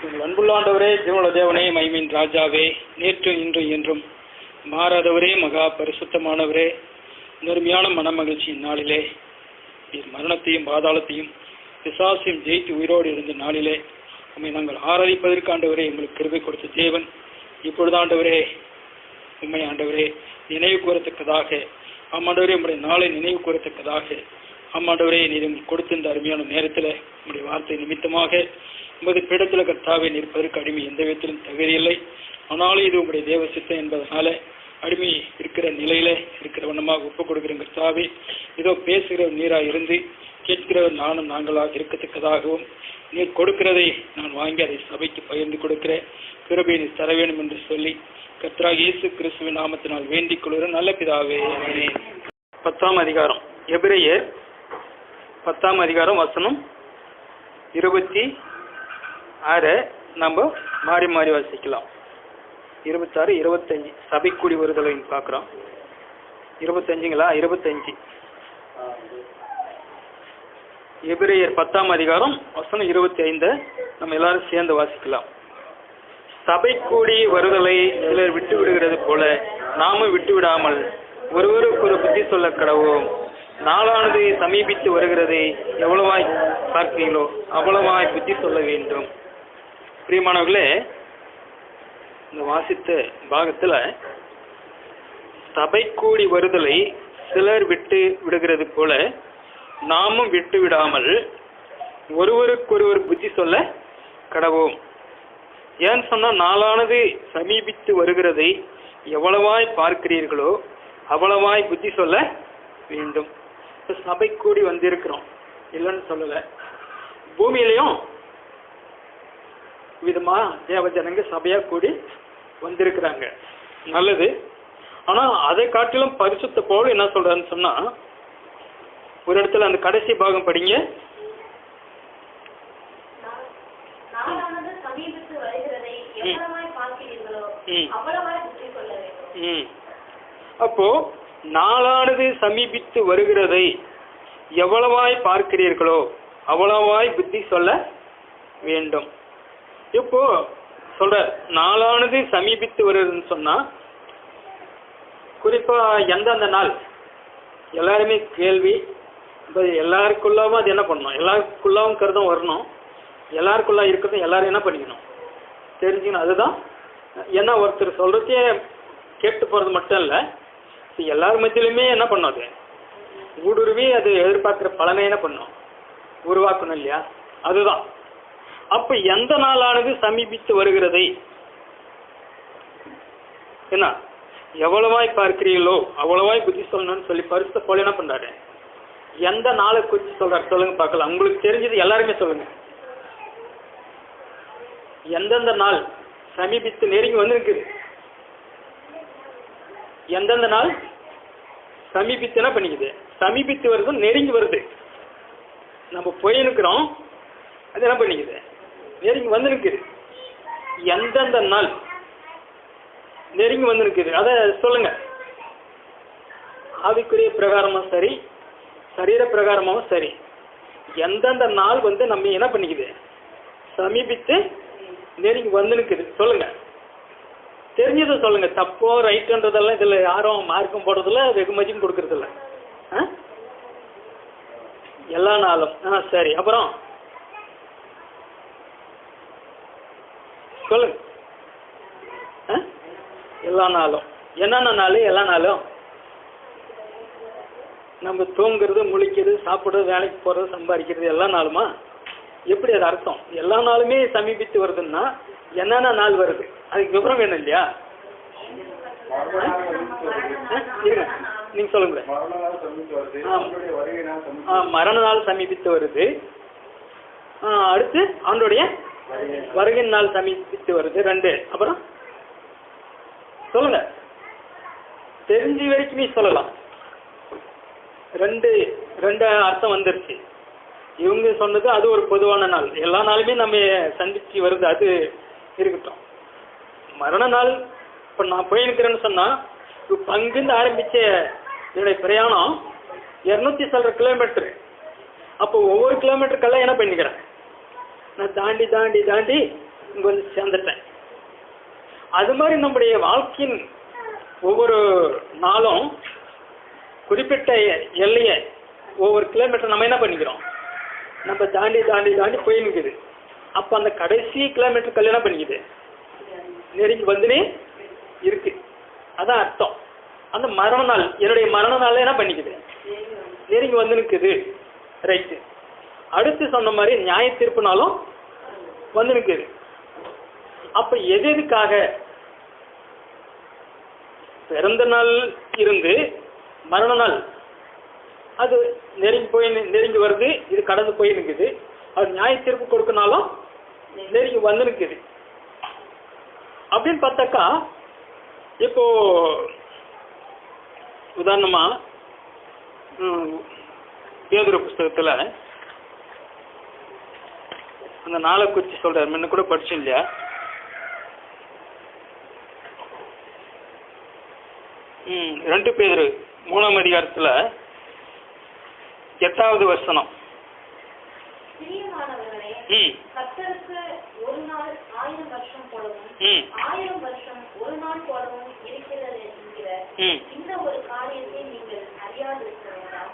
எங்கள் அன்புள்ள ஆண்டவரே, ஜீவனுள்ள தேவனே, மகிமையின் ராஜாவே, நேற்று இன்று என்றும் மாறாதவரே, மகா பரிசுத்தமானவரே, நெருமையான மனமகிழ்ச்சியின் நாளிலே மரணத்தையும் பாதாளத்தையும் பிசாசையும் ஜெயித்து உயிரோடு இருந்த நாளிலே உண்மை நாங்கள் ஆராதிப்பதற்கு ஆண்டவரே எங்களுக்கு கிருபை கொடுத்த தேவன். இப்பொழுது ஆண்டவரே, உண்மை ஆண்டவரே, நினைவு கூறத்தக்கதாக ஆமாண்டவரே, உங்களுடைய நாளை நினைவு கூறத்தக்கதாக ஆமாண்டவரே, நீர் எங்களுக்கு கொடுத்த இந்த அருமையான நேரத்தில் உங்களுடைய வார்த்தை நிமித்தமாக உமது பீடத்தில் கர்த்தாவே நிற்பதற்கு அடிமை எந்த விதத்திலும் தகுதியில்லை. ஆனாலும் இது உங்களுடைய தேவ சித்தம் என்பதனால அடிமை இருக்கிற நிலையில இருக்கிற வண்ணமாக ஒப்புக் கொடுக்கிற கர்த்தாவே, இதோ பேசுகிற நீராக இருந்து கேட்கிறவர் நானும் நாங்களாக இருக்கத்தக்கதாகவும் நீர் கொடுக்கிறதை நான் வாங்கி அதை சபைக்கு பகிர்ந்து கொடுக்கிற கிருபையை நீர் தர வேண்டும் என்று சொல்லி கர்த்தராகிய இயேசு கிறிஸ்துவின் நாமத்தினால் வேண்டிக் கொள்கிற நல்ல பிதாவே, ஆமென். 10ஆம் அதிகாரம், எபிரெயர் 10ஆம் அதிகாரம் வசனம் 26 நம்ம மாறி மாறி வாசிக்கலாம். 26, 25 சபை கூடி வருதலை பார்க்கிறோம். 25ங்களா? 25 எபிரெயர் 10ஆம் அதிகாரம் வசனம் 25 நம்ம எல்லாரும் சேர்ந்து வாசிக்கலாம். சபை கூடி வருதலை சிலர் விட்டு விடுகிறது போல நாமும் விட்டு விடாமல் ஒருவருக்கு ஒரு புத்தி சொல்ல கடவோம். நாளானது சமீபித்து வருகிறதை எவ்வளவாய் பார்க்கிறீங்களோ அவ்வளவாய் புத்தி சொல்ல வேண்டும். பிரியமானவர்களே, இந்த வாசித்த பாகத்துல சபை கூடி வருதலை சிலர் விட்டு விடுகிறது போல நாமும் விட்டு விடாமல் ஒருவருக்கொருவர் புத்தி சொல்ல கடவோம். ஏன்னு சொன்னா, நாளானது சமீபித்து வருகிறதை எவ்வளவாய் பார்க்கிறீர்களோ அவ்வளவாய் புத்தி சொல்ல வேண்டும். சபை கூடி வந்திருக்கிறோம், இல்லைன்னு சொல்லல. பூமியிலையும் விதமா தேவ ஜனங்க சபையா கூடி வந்திருக்கிறாங்க, நல்லது. ஆனா அதை காட்டிலும் பரிசுத்த பவுல் என்ன சொல்றாருன்னு சொன்னா, ஒரு இடத்துல அந்த கடைசி பாகம் படிங்க. அப்போ நாளானது சமீபித்து வருகிறதை எவ்வளவாய் பார்க்கிறீர்களோ அவ்வளவாய் புத்தி சொல்ல வேண்டும். இப்போ சொல்ற நாளானது சமீபித்து வருதுன்னு சொன்னா, குறிப்பா எந்தெந்த நாள் எல்லாருமே கேள்வி, எல்லாருக்குள்ளாவும் அது என்ன பண்ணணும், எல்லாருக்குள்ளாவும் கருதம் வரணும், எல்லாருக்குள்ளா இருக்கிறதும் எல்லாரும் என்ன பண்ணிக்கணும், தெரிஞ்சுக்கணும். அதுதான் ஏன்னா ஒருத்தர் சொல்றதே கேட்டு போறது மட்டும் இல்ல, எல்லார் மத்தியிலுமே என்ன பண்ணும், அது ஊடுருவி அது எதிர்பார்க்கிற பலனை என்ன பண்ணும், உருவாக்கணும் இல்லையா? அதுதான். அப்ப எந்த நாளானது சமீபித்து வருகிறதை என்ன எவ்வளவாய் பார்க்கிறீங்களோ அவ்வளவாய் புத்தி சொல்லணும்னு சொல்லி பரிசுத்த பவுல் என்ன பண்றாரு, எந்த நாளை குறித்து சொல்றாரு சொல்லுங்க பார்க்கலாம். உங்களுக்கு தெரிஞ்சது எல்லாருமே சொல்லுங்க. எந்தெந்த நாள் சமீபித்து நெருங்கி வந்திருக்குது, எந்தெந்த நாள் சமீபித்து என்ன பண்ணிக்குது, சமீபித்து வருது, நெருங்கி வருது. நம்ம போயிருக்கிறோம், அது என்ன பண்ணிக்குது, நெருங்கி வந்திருக்குது. எந்தெந்த நாள் நெருங்கி வந்திருக்குது அதை சொல்லுங்க. ஆவிக்குரிய பிரகாரமும் சரி, சரீர பிரகாரமும் சரி, எந்தெந்த நாள் நம்ம என்ன பண்ணிக்குது, சமீபித்து நெருங்கி வந்துருக்குது சொல்லுங்க. தெரிஞ்சதை சொல்லுங்க. தப்போ ரைட்டுன்றதெல்லாம் இதுல யாரும் மார்க்கம் போடுறதில்ல, வெகுமதியும் கொடுக்கறது இல்ல. எல்லா நாளும் சரி. அப்புறம் சொல்லுங்க. எல்லா நாளும் என்னென்ன நாள்? எல்லா நாளும் நம்ம தூங்குறது, முழிக்கிறது, சாப்பிடுறது, வேலைக்கு போறது, சம்பாதிக்கிறது எல்லா நாளுமா? எப்படி அது அர்த்தம்? எல்லா நாளுமே சமீபித்து வருதுன்னா என்னென்ன நாள் வருது, அதுக்கு விவரம் வேணும் இல்லையா? நீங்க சொல்லுங்க. மரண நாள் சமீபித்து வருது, அடுத்து அவனுடைய வருகை நாள் சமீபித்து வருது, 2. அப்புறம் சொல்லுங்க, தெரிஞ்ச வரைக்கும் நீ சொல்லலாம். 2 அர்த்தம் வந்துருச்சு. இவங்க சொன்னது அது ஒரு பொதுவான நாள், எல்லா நாளுமே நம்ம சந்திச்சு வருது, அது இருக்கட்டும். மரண நாள் இப்ப நான் போயிருக்கிறேன்னு சொன்னா, இப்ப அங்கிருந்து ஆரம்பிச்ச என்னுடைய பிரயாணம் 200 சில கிலோமீட்டர். அப்போ ஒவ்வொரு கிலோமீட்டருக்கெல்லாம் என்ன பண்ணிக்கிறேன், நான் தாண்டி தாண்டி தாண்டி இங்க வந்து சேர்ந்துட்டேன். அது மாதிரி நம்முடைய வாழ்க்கையின் ஒவ்வொரு நாளும் குறிப்பிட்ட எல்லையை ஒவ்வொரு கிலோமீட்டர் நம்ம என்ன பண்ணிக்கிறோம், நம்ம தாண்டி தாண்டி தாண்டி போய் நிற்குது. அப்போ அந்த கடைசி கிலோமீட்டர் கல்யாணம் பண்ணிக்குது, நெருங்கி வந்துனே இருக்கு. அதான் அர்த்தம். அந்த மரண நாள், என்னுடைய மரண நாள் என்ன பண்ணிக்குது, நெருங்கி வந்து நிற்குது. ரைட்டு. அடுத்து சொன்ன மாதிரி நியாய தீர்ப்புனாலும் வந்து நிற்குது. அப்ப எது எதுக்காக பிறந்த நாள் இருந்து மரண நாள் அது நெருங்கி வருது, இது கடந்து போய் நிற்குது. அது நியாய தீர்ப்பு கொடுக்கனாலும் நெருங்கி வந்து நிற்குது. அப்படின்னு பார்த்தாக்கா இப்போ உதாரணமா பேதுரு புஸ்தகத்துல அந்த நாளை குறிச்சு சொல்றாரு. முன்ன கூட படிச்சோம் இல்லையா? ரெண்டு பேதுரு 3ஆம் அதிகாரத்துல 8வது வசனம். கர்த்தருக்கு ஒரு நாள் 1000 வருஷம் போலவும் 1000 வருஷம் ஒரு நாள் போலவும் இருக்கிறது என்கிற இந்த ஒரு காரியத்தை நீங்கள் அறியாதிருக்க வேண்டாம்.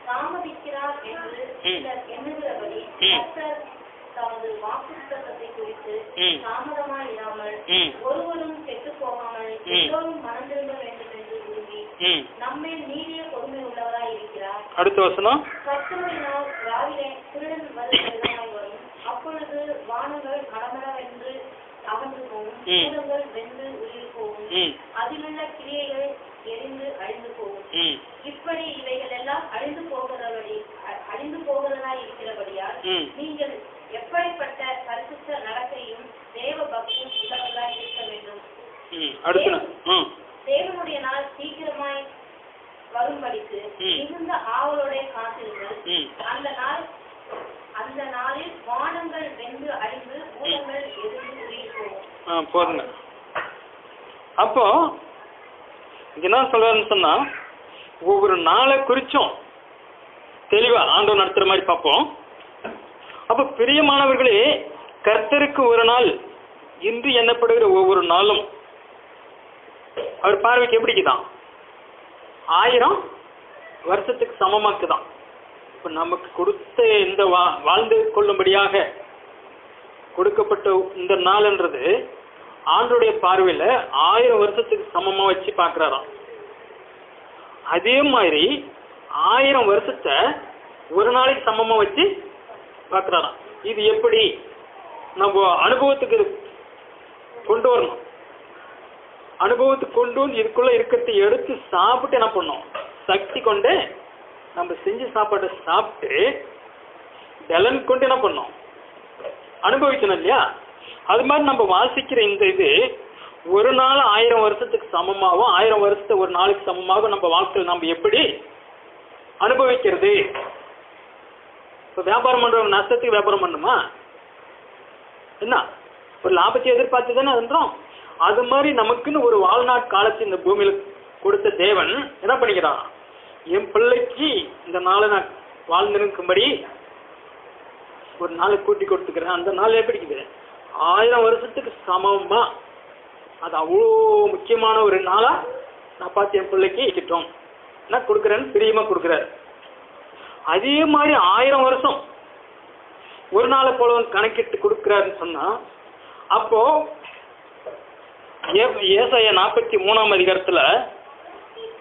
தாமதிக்கிறார் என்று சிலர் எண்ணுகிறபடி கர்த்தர் தமது வாக்குத்தத்தத்தை குறித்து தாமதமாய் இராமல் ஒருவரும் கெட்டு போகாமல் எல்லோரும் மனம் திரும்ப வேண்டும் என்று விரும்பி நம்மேல் நீடிய பொறுமை உள்ளவராய் இருக்கிறார். அடுத்த வசனம். கர்த்தருடைய நாள் ராவிலே திருடன் வருமாய் வரும். அப்பொழுது வானங்கள் மடமடவென்று அகன்று போகும், பூதங்கள் வெந்து உயிர் போகும், அதிலுள்ள கிரியைகள் எரிந்து அழிந்து போகும். இப்படி இவைகள் எல்லாம் அழிந்து போகிறதாய் இருக்கிறபடியால் நீங்கள் எப்படிப்பட்ட பரிசுத்த நடக்கையும் தேவ பக்தியும் உள்ளவர்களாய் இருக்க வேண்டும். தேவனுடைய நாள் சீக்கிரமாய் வரும்படிக்கு மிகுந்த ஆவலோட காத்திருங்கள். அந்த நாளில் வானங்கள் வெந்து அழிந்து பூதங்கள் எரிந்து உயிர் போகும். போதுங்க. அப்போ என்ன சொல்றாருன்னு சொன்னா, ஒவ்வொரு நாளை குறிச்சும் தெளிவா ஆண்டவர் நடத்துற மாதிரி பார்ப்போம். அப்ப பிரியமானவர்களே, கர்த்தருக்கு ஒரு நாள் இன்று எண்ணப்படுகிற ஒவ்வொரு நாளும் அவர் பார்வைக்கு எப்படிக்குதான் 1000 வருஷத்துக்கு சமமாக்குதான். இப்ப நமக்கு கொடுத்த இந்த வாழ்ந்து கொள்ளும்படியாக கொடுக்கப்பட்ட இந்த நாள்ன்றது ஆண்டோடைய பார்வையில 1000 வருஷத்துக்கு சமமா வச்சு பாக்குறாராம். அதே மாதிரி 1000 வருஷத்தை ஒரு நாளைக்கு சமமா வச்சு பாக்குறாராம். இது எப்படி நம்ம அனுபவத்துக்கு கொண்டு வரணும். அனுபவத்துக்கு கொண்டு வந்து இதுக்குள்ள இருக்கிறத எடுத்து சாப்பிட்டு என்ன பண்ணோம், சக்தி கொண்டு நம்ம செஞ்சு சாப்பாட்டை சாப்பிட்டு பலன் கொண்டு என்ன பண்ணோம், அனுபவிக்கணும் இல்லையா? அது மாதிரி நம்ம வாசிக்கிற இந்த இது ஒரு நாள் 1000 வருஷத்துக்கு சமமாகவும் 1000 வருஷத்தை ஒரு நாளுக்கு சமமாகவும் நம்ம வாழ்க்கையில் நம்ம எப்படி அனுபவிக்கிறது. இப்போ வியாபாரம் பண்றவங்க நஷ்டத்துக்கு வியாபாரம் பண்ணுமா? என்ன ஒரு லாபத்தை எதிர்பார்த்து தானே இருந்தோம். அது மாதிரி நமக்குன்னு ஒரு வாழ்நாள் காலத்தை இந்த பூமியில கொடுத்த தேவன் என்ன பண்ணிக்கிறான், என் பிள்ளைக்கு இந்த நாளை நான் வாழ்ந்திருக்கும்படி ஒரு நாளை கூட்டி கொடுத்துக்கிறேன். அந்த நாள் எப்படிக்குது 1000 வருஷத்துக்கு சமமா. அது அவ்வளோ முக்கியமான ஒரு நாளா நான் பார்த்து என் பிள்ளைக்கு வச்சுட்டோம் நான் கொடுக்குறேன்னு பிரியமா கொடுக்குறாரு. அதே மாதிரி 1000 வருஷம் ஒரு நாளை போல கணக்கிட்டு கொடுக்குறாருன்னு சொன்னா, அப்போ ஏசாயா 43ஆம் அதிகாரத்துல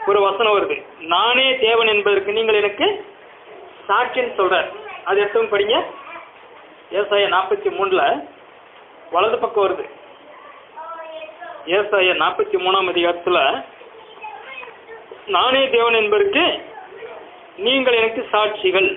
ஒரு வசனம் வருது, நானே தேவன் என்பதற்கு நீங்கள் எனக்கு சாட்சின்னு சொல்றார். அது எடுத்து படிங்க. ஏசாயா 43ல வலது பக்கம் வருது. ஏசாயா 43ஆம் அதிகாரத்துல நானே தேவன் என்பதற்கு நீங்கள் எனக்கு சாட்சிகள்.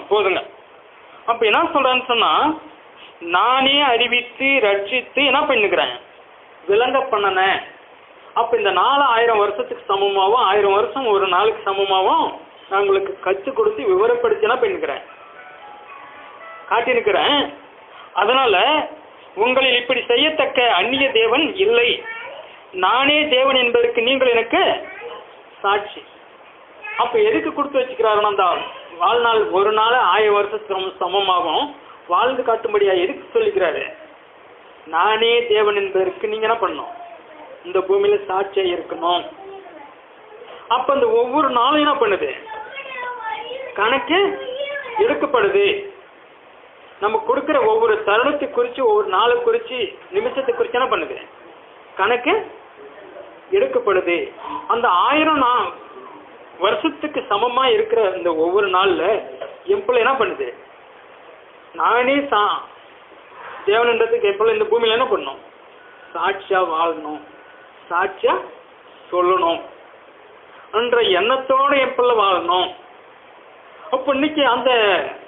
போதுங்க. அப்ப என்ன சொல்றேன்னு சொன்னா, நானே அறிவித்து ரட்சித்து என்ன பண்ணிக்கிறேன், விளங்க பண்ணன. அப்ப இந்த 4000 வருஷத்துக்கு சமமாவும் 1000 வருஷம் ஒரு நாளுக்கு சமமாவும் நான் உங்களுக்கு கற்றுக் கொடுத்து விவரப்படுத்தி என்ன பண்ணிக்கிறேன், காட்டினுக்கிறேன். அதனால உங்களில் இப்படி செய்யத்தக்க அந்நிய தேவன் இல்லை, நானே தேவன் என்பதற்கு நீங்கள் எனக்கு சாட்சி. அப்ப எதுக்கு கொடுத்து வச்சுக்கிறாருன்னா, அந்த வாழ்நாள் ஒரு நாள் 1000 வருஷத்துக்கு சமமாகும் வாழ்ந்து காட்டும்படியா எதுக்கு சொல்லிக்கிறாரு? நானே தேவன் என்பதற்கு நீங்க என்ன பண்ணணும்? இந்த பூமியில சாட்சியா இருக்கணும். அப்ப அந்த ஒவ்வொரு நாளும் என்ன பண்ணுது? கணக்கு எடுக்கப்படுது. நம்ம கொடுக்கிற ஒவ்வொரு தருணத்தை குறிச்சு, ஒவ்வொரு நாளை குறிச்சு, நிமிஷத்தை குறிச்சு என்ன பண்ணுது? கணக்கு எடுக்கப்படுது. அந்த 1000 வருஷத்துக்கு சமமா இருக்கிற இந்த ஒவ்வொரு நாள்ல எப்பொழுது என்ன பண்ணுது? நானே தேவன்ன்றதுக்கு எப்பொழுது இந்த பூமியில என்ன பண்ணணும்? சாட்சியா வாழணும், சாட்சியா சொல்லணும் என்ற எண்ணத்தோட எப்பொழுது வாழணும். அப்போ இன்னைக்கு அந்த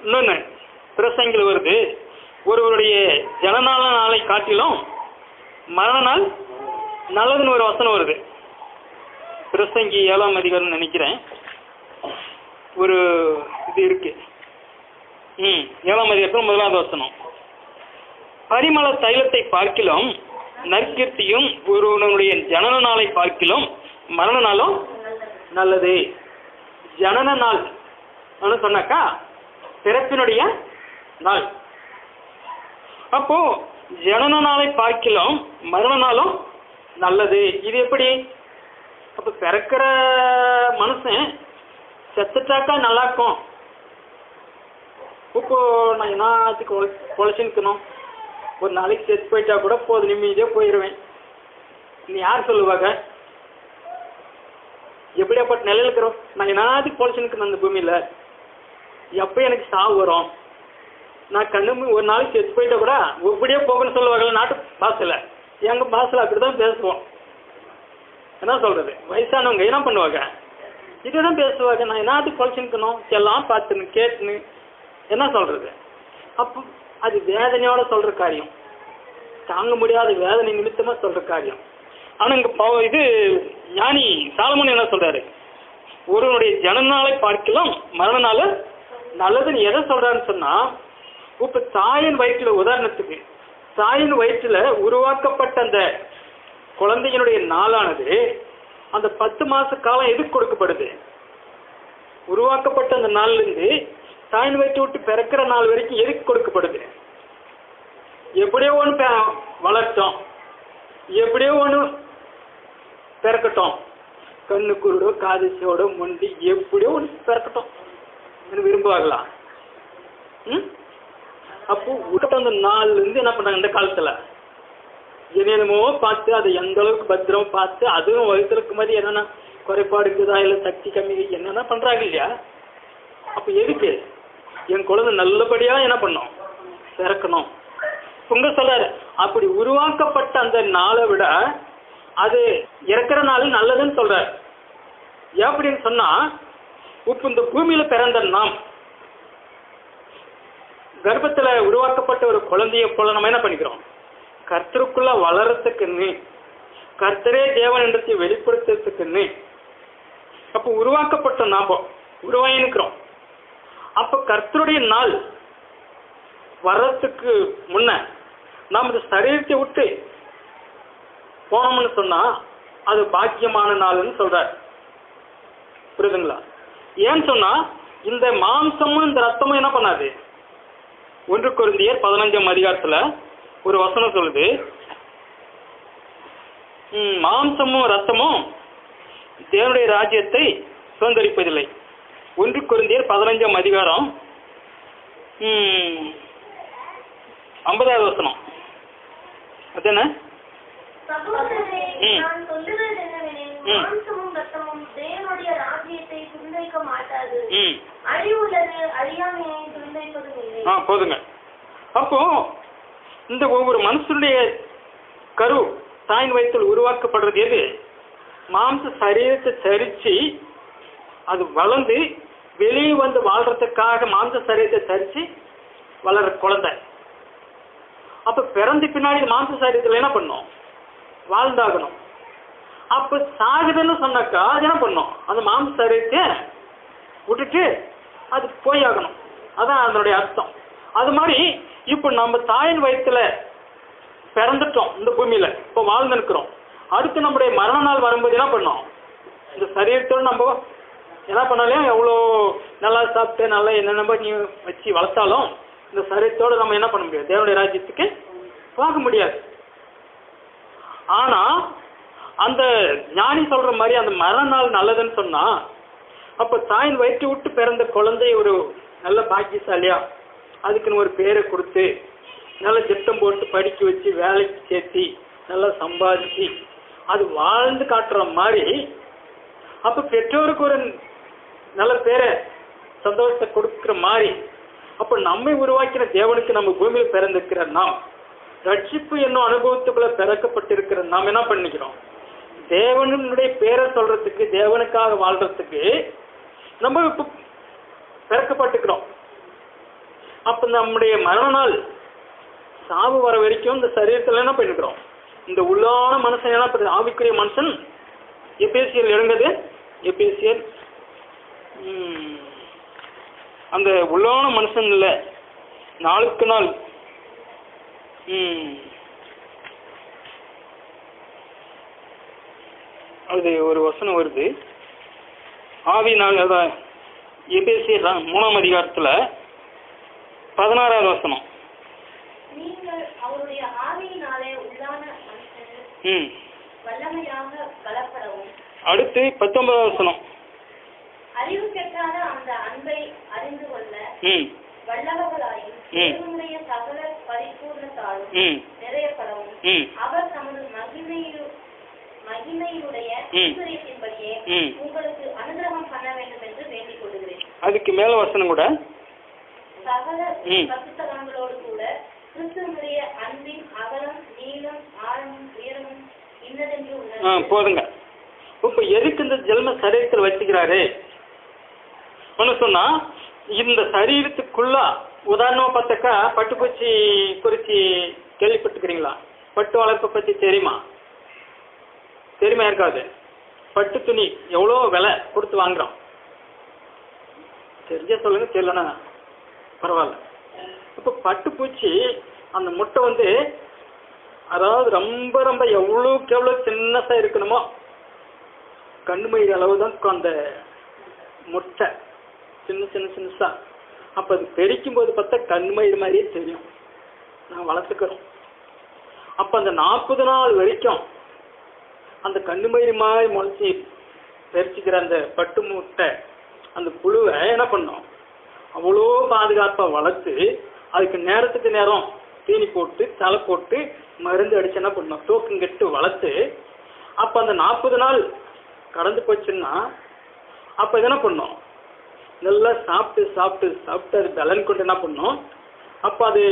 இன்னொன்னு பிரசங்கில் வருது, ஒருவருடைய ஜனநாள நாளை காட்டிலும் மரண நாள் நல்லதுன்னு ஒரு வசனம் வருது. பிரசங்கி 7ஆம் அதிகாரம் நினைக்கிறேன், ஒரு இது இருக்கு. 7ஆம் அதிகாரத்தில் 1வது வசனம், பரிமள தைலத்தை பார்க்கிலும் நற்கீர்த்தியும் ஒருவனுடைய ஜனன நாளை பார்க்கிலும் மரண நாளும் நல்லது. ஜனன நாள் சொன்னாக்கா பிறப்பினுடைய நாள். அப்போ ஜனன நாளை பார்க்கிலும் மரண நாளும் நல்லது. இது எப்படி? அப்ப பிறக்கிற மனுஷன் செத்துட்டாக்கா நல்லா இருக்கும். இப்போ நான் என்னத்துக்கு பொழைச்சுக்கணும்? ஒரு நாளைக்கு செத்து போயிட்டா கூட போது, நிம்மதியா போயிடுவேன். நீ யார் சொல்லுவாங்க? எப்படியாப்பட்ட நிலையில இருக்கிறோம்? நான் என்னத்துக்கு பொழைச்சுக்கணும் அந்த பூமியில? எப்போ எனக்கு சாவு வரும்? நான் கண்ணு ஒரு நாளைக்கு செத்து போயிட்டா கூட எப்படியே போகணும்னு சொல்லுவாங்கல்ல நாட்டு பாசையில். எங்க பாசையில் அப்படிதான் பேசுவோம். என்ன சொல்றது? வயசானவங்க என்ன பண்ணுவாங்க? இதுதான் பேசுவாங்க. நான் என்னத்துக்கு பொழைச்சுக்கணும்? எல்லாம் பார்த்துன்னு கேட்டுன்னு என்ன சொல்றது? அப்போ அது வேதனையோட சொல்ற காரியம், தாங்க முடியாத வேதனை நிமித்தமா சொல்ற காரியம். ஆனா இங்க இது ஞானி சாலமோன் என்ன சொல்றாரு? ஒருவனுடைய ஜனநாளை பார்க்கலாம் மரண நாள் நல்லதுன்னு எதை சொல்றாருன்னு சொன்னா, இப்ப தாயின் வயிற்றுல, உதாரணத்துக்கு தாயின் வயிற்றுல உருவாக்கப்பட்ட அந்த குழந்தையினுடைய நாளானது அந்த 10 மாச காலம் எதுக்கு கொடுக்கப்படுது? உருவாக்கப்பட்ட அந்த நாள்ல இருந்து தாயின் வயிற்று விட்டு பிறக்கிற நாள் வரைக்கும் எதுக்கு கொடுக்கப்படுது? எப்படியோ ஒன்று வளர்த்தோம், எப்படியோ ஒன்று பிறக்கட்டும், கண்ணு குருடோ காதிசோட முண்டி எப்படியோ ஒன்று பிறக்கட்டும் விரும்புவாங்களா? அப்போ விட்ட அந்த நாள்ல இருந்து என்ன பண்றாங்க? இந்த காலத்துல என்னென்னமோ பார்த்து அதை எந்த அளவுக்கு பத்திரம் பார்த்து, அதுவும் வயிற்றுக்கு மாதிரி என்னென்ன குறைபாடு இருக்குதா இல்லை சக்தி கம்மி என்னென்ன பண்றாங்க இல்லையா? அப்ப எதுக்கு? என் குழந்தை நல்லபடியா என்ன பண்ணும்? பிறக்கணும். உங்க சொல்றாரு அப்படி உருவாக்கப்பட்ட அந்த நாளை விட அது இறக்குற நாள் நல்லதுன்னு சொல்றாரு. எப்படின்னு சொன்னா, இப்ப இந்த பூமியில பிறந்த நாம் கர்ப்பத்துல உருவாக்கப்பட்ட ஒரு குழந்தைய போல நம்ம என்ன பண்ணிக்கிறோம்? கர்த்தருக்குள்ள வளர்றதுக்குன்னு, கர்த்தரே தேவன் என்றதை வெளிப்படுத்துறதுக்குன்னு அப்ப உருவாக்கப்பட்ட நாம உருவாயிருக்கிறோம். அப்ப கர்த்தருடைய நாள் வர்றதுக்கு முன்ன நாம் இந்த சரீரத்தை விட்டு போனோம்னு சொன்னா அது பாக்கியமான நாள்னு சொல்றாரு. புரியுதுங்களா? ஏன்னு சொன்னா இந்த மாம்சமும் இந்த ரத்தமும் என்ன பண்ணாது? 1 கொரிந்தியர் 15ஆம் அதிகாரத்துல ஒரு வசனம் சொல்லுது, மாம்சமும் ரத்தமும் தேவனுடைய ராஜ்யத்தை சுதந்தரிப்பதில்லை. 1 கொரிந்தியர் 15ஆம் அதிகாரம் 50வது வசனம். அதுதானே? நான் சொல்லுவது என்னவெனில், மாம்சமும் ரத்தமும் தேவனுடைய ராஜ்யத்தை சுதந்தரிக்க மாட்டாது. அழிவுள்ளது அழியாமையை சுதந்தரிப்பதும் இல்லை. போதுங்க. அப்போ இந்த ஒவ்வொரு மனுஷனுடைய கரு தாயின் வயிற்றில் உருவாக்கப்படுறது எது? மாம்ச சரீரத்தை தரிச்சு அது வளர்ந்து வெளியே வந்து வாழ்றதுக்காக மாம்ச சரீரத்தை தரிச்சு வளர்ற குழந்தை. அப்ப பிறந்த பின்னாடி மாம்ச சரீரத்தில் என்ன பண்ணும்? வாழ்ந்தாகணும். அப்ப சாகுதுன்னு சொன்னாக்கா அது என்ன பண்ணும்? அந்த மாம்ச சரீரத்தை விட்டுட்டு அது போய் ஆகணும். அதான் அதனுடைய அர்த்தம். அது மாதிரி இப்ப நம்ம தாயின் வயிற்றுல பிறந்துட்டோம் இந்த பூமியில, இப்போ வாழ்ந்து இருக்கிறோம். அடுத்து நம்முடைய மரண நாள் வரும்போது என்ன பண்ணோம்? இந்த சரீரத்தோடு நம்ம என்ன பண்ணாலும் எவ்வளோ நல்லா சாப்பிட்டு நல்லா என்னென்ன பண்ணி வச்சு வளர்த்தாலும் இந்த சரீரத்தோடு நம்ம என்ன பண்ண முடியாது? தேவனுடைய ராஜ்யத்துக்கு போக முடியாது. ஆனா அந்த ஞானி சொல்ற மாதிரி அந்த மரண நாள் நல்லதுன்னு சொன்னா, அப்ப தாயின் வயிற்று விட்டு பிறந்த குழந்தை ஒரு நல்ல பாக்கியசாலியா அதுக்குன்னு ஒரு பேரை கொடுத்து நல்ல திட்டம் போட்டு படிக்க வச்சு வேலைக்கு சேர்த்தி நல்லா சம்பாதிச்சு அது வாழ்ந்து காட்டுற மாதிரி, அப்ப பெற்றோருக்கு ஒரு நல்ல பேரை சந்தோஷத்தை கொடுக்குற மாதிரி, அப்ப நம்மை உருவாக்கின தேவனுக்கு நம்ம பூமியில் பிறந்திருக்கிற நாம், ரட்சிப்பு என்னும் அனுபவத்துக்குள்ள பிறக்கப்பட்டிருக்கிற நாம் என்ன பண்ணிக்கிறோம்? தேவனுடைய பேரை சொல்றதுக்கு, தேவனுக்காக வாழ்றதுக்கு நம்ம இப்ப பிறக்கப்பட்டுக்கிறோம். அப்ப நம்முடைய மரண நாள் சாவு வர வரைக்கும் இந்த சரீரத்துல என்ன பண்ணிக்கிறோம்? இந்த உள்ளான மனுஷன் என்ன பண்ணுறது? ஆவிக்குரிய மனுஷன் எபேசியர் எழுந்தது, எபேசியர் அந்த உள்ளான மனுஷன் இல்ல, நாளுக்கு நாள் அது ஒரு வசனம் வருது, ஆவி நாள், எபேசியர் 3ஆம் அதிகாரத்துல 16வது வசனம். நீங்கள் அவருடைய ஆவியினாலே உள்ளான மனுஷனில் வல்லமையாக பலப்படவும். அடுத்து 19வது வசனம். அறிவு கெட்டாத அந்த அன்பை அறிந்து கொள்ள வல்லவர்களாயும் தேவனுடைய சகல பரிபூர்ணத்தாலும் நிறையப்படவும் அவர் தமது மகிமையுடைய ஐஸ்வரியத்தின்படியே உங்களுக்கு அனுகிரகம் பண்ண வேண்டும் என்று வேண்டிக் கொள்கிறேன். அதுக்கு மேல வசனம் கூட, சகல பரிசுத்தவான்களோடு கூட கிறிஸ்துவினுடைய அன்பின் அகலம் நீளம் ஆழமும் உயரமும் இன்னதென்று உணர்ந்து. போதுங்க. இப்ப எதுக்கு இந்த ஜென்ம சரீரத்தில் வச்சுக்கிறாரு ஒன்னு சொன்னா, இந்த சரீரத்துக்குள்ள உதாரணமா பார்த்தாக்கா பட்டுப்பூச்சி குறிச்சி கேள்விப்பட்டுக்கிறீங்களா? பட்டு வளர்ப்பை பத்தி தெரியுமா? தெரியுமா? இருக்காது. பட்டு துணி எவ்வளோ விலை கொடுத்து வாங்குறோம்? தெரிஞ்சா சொல்லுங்க, தெரியலன்னா பரவாயில்ல. இப்போ பட்டுப்பூச்சி அந்த முட்டை வந்து, அதாவது ரொம்ப ரொம்ப எவ்வளோக்கு எவ்வளோ சின்னசா இருக்கணுமோ கண்ணுமயிறு அளவு தான் அந்த முட்டை, சின்ன சின்ன சின்னசா. அப்போ அது பெரிக்கும் போது பார்த்தா கண்ணுமயிறு மாதிரியே தெரியும். நான் வளர்த்துக்கிறோம். அப்போ அந்த 40 நாள் வரைக்கும் அந்த கண்ணுமயிறு மாதிரி முளைச்சி பெரிச்சிக்கிற அந்த பட்டு முட்டை அந்த புழுவை என்ன பண்ணோம்? அவ்வளோ பாதுகாப்பாக வளர்த்து அதுக்கு நேரத்துக்கு நேரம் தீனி போட்டு தலை போட்டு மருந்து அடிச்சு என்ன பண்ணோம்? டோக்கன் கெட்டு வளர்த்து, அப்போ அந்த 40 நாள் கடந்து போச்சுன்னா அப்போ இது என்ன பண்ணோம்? நல்லா சாப்பிட்டு சாப்பிட்டு சாப்பிட்டு அது பலன் கொண்டு என்ன பண்ணோம்? அப்போ அது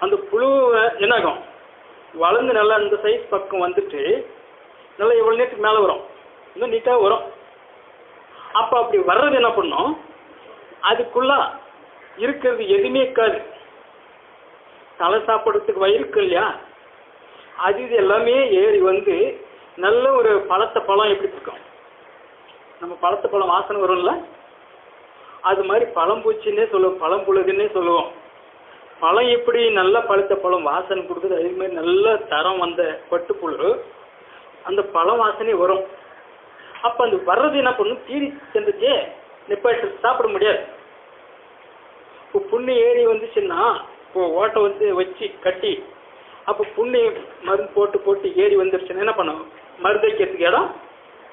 அந்த புழு என்னாகும்? வளர்ந்து நல்லா இந்த சைஸ் பக்கம் வந்துட்டு நல்லா எவ்வளோ நேரத்துக்கு மேலே வரும், இன்னும் நீட்டாக வரும். அப்போ அப்படி வர்றது என்ன பண்ணோம்? அதுக்குள்ள இருக்கிறது எதுவுமே இருக்காது. தலை சாப்பிட்றதுக்கு வயிறுக்கு இல்லையா, அது இது எல்லாமே ஏறி வந்து நல்ல ஒரு பழத்த பழம் எப்படி இருக்கும்? நம்ம பழத்த பழம் வாசனை வரும்ல, அது மாதிரி பழம்பூச்சின்னே சொல்லுவோம், பழம்புழுகுன்னே சொல்லுவோம். பழம் எப்படி நல்ல பழுத்த பழம் வாசனை கொடுக்குது, அதே மாதிரி நல்ல தரம் வந்த பட்டுப்புழு அந்த பழம் வாசனை வரும். அப்போ அந்த வர்றது என்ன பண்ணும்? தீரி சென்றுச்சே நிப்பாட்டு சாப்பிட முடியாது. இப்போ புண்ணு ஏறி வந்துச்சுன்னா இப்போ ஓட்டை வந்து வச்சு கட்டி, அப்போ புண்ணு மருந்து போட்டு போட்டு ஏறி வந்துருச்சுன்னா என்ன பண்ணும்? மருந்து வைக்கிறதுக்கு இடம்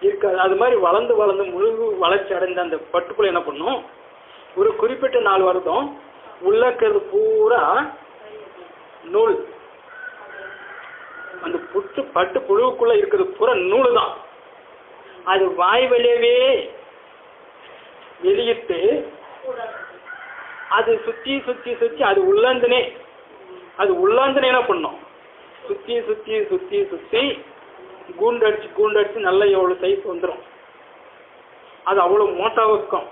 இருக்காது. அது மாதிரி வளர்ந்து வளர்ந்து முழு வளர்ச்சி அடைந்த அந்த பட்டுப்புழு என்ன பண்ணும்? ஒரு குறிப்பிட்ட நாள் வருடம் உள்ள இருக்கிறது பூரா நூல், அந்த பட்டு புழுவுக்குள்ள இருக்கிறது பூரா நூல் தான். அது வாய் வழியவே வெளியிட்டு அது சுற்றி சுற்றி சுற்றி அது உள்ளாந்தனே என்ன பண்ணும்? சுற்றி சுற்றி சுற்றி சுற்றி கூண்டடிச்சு நல்லா எவ்வளோ சைஸ் வந்துடும். அது அவ்வளோ மோட்டாக இருக்கும்,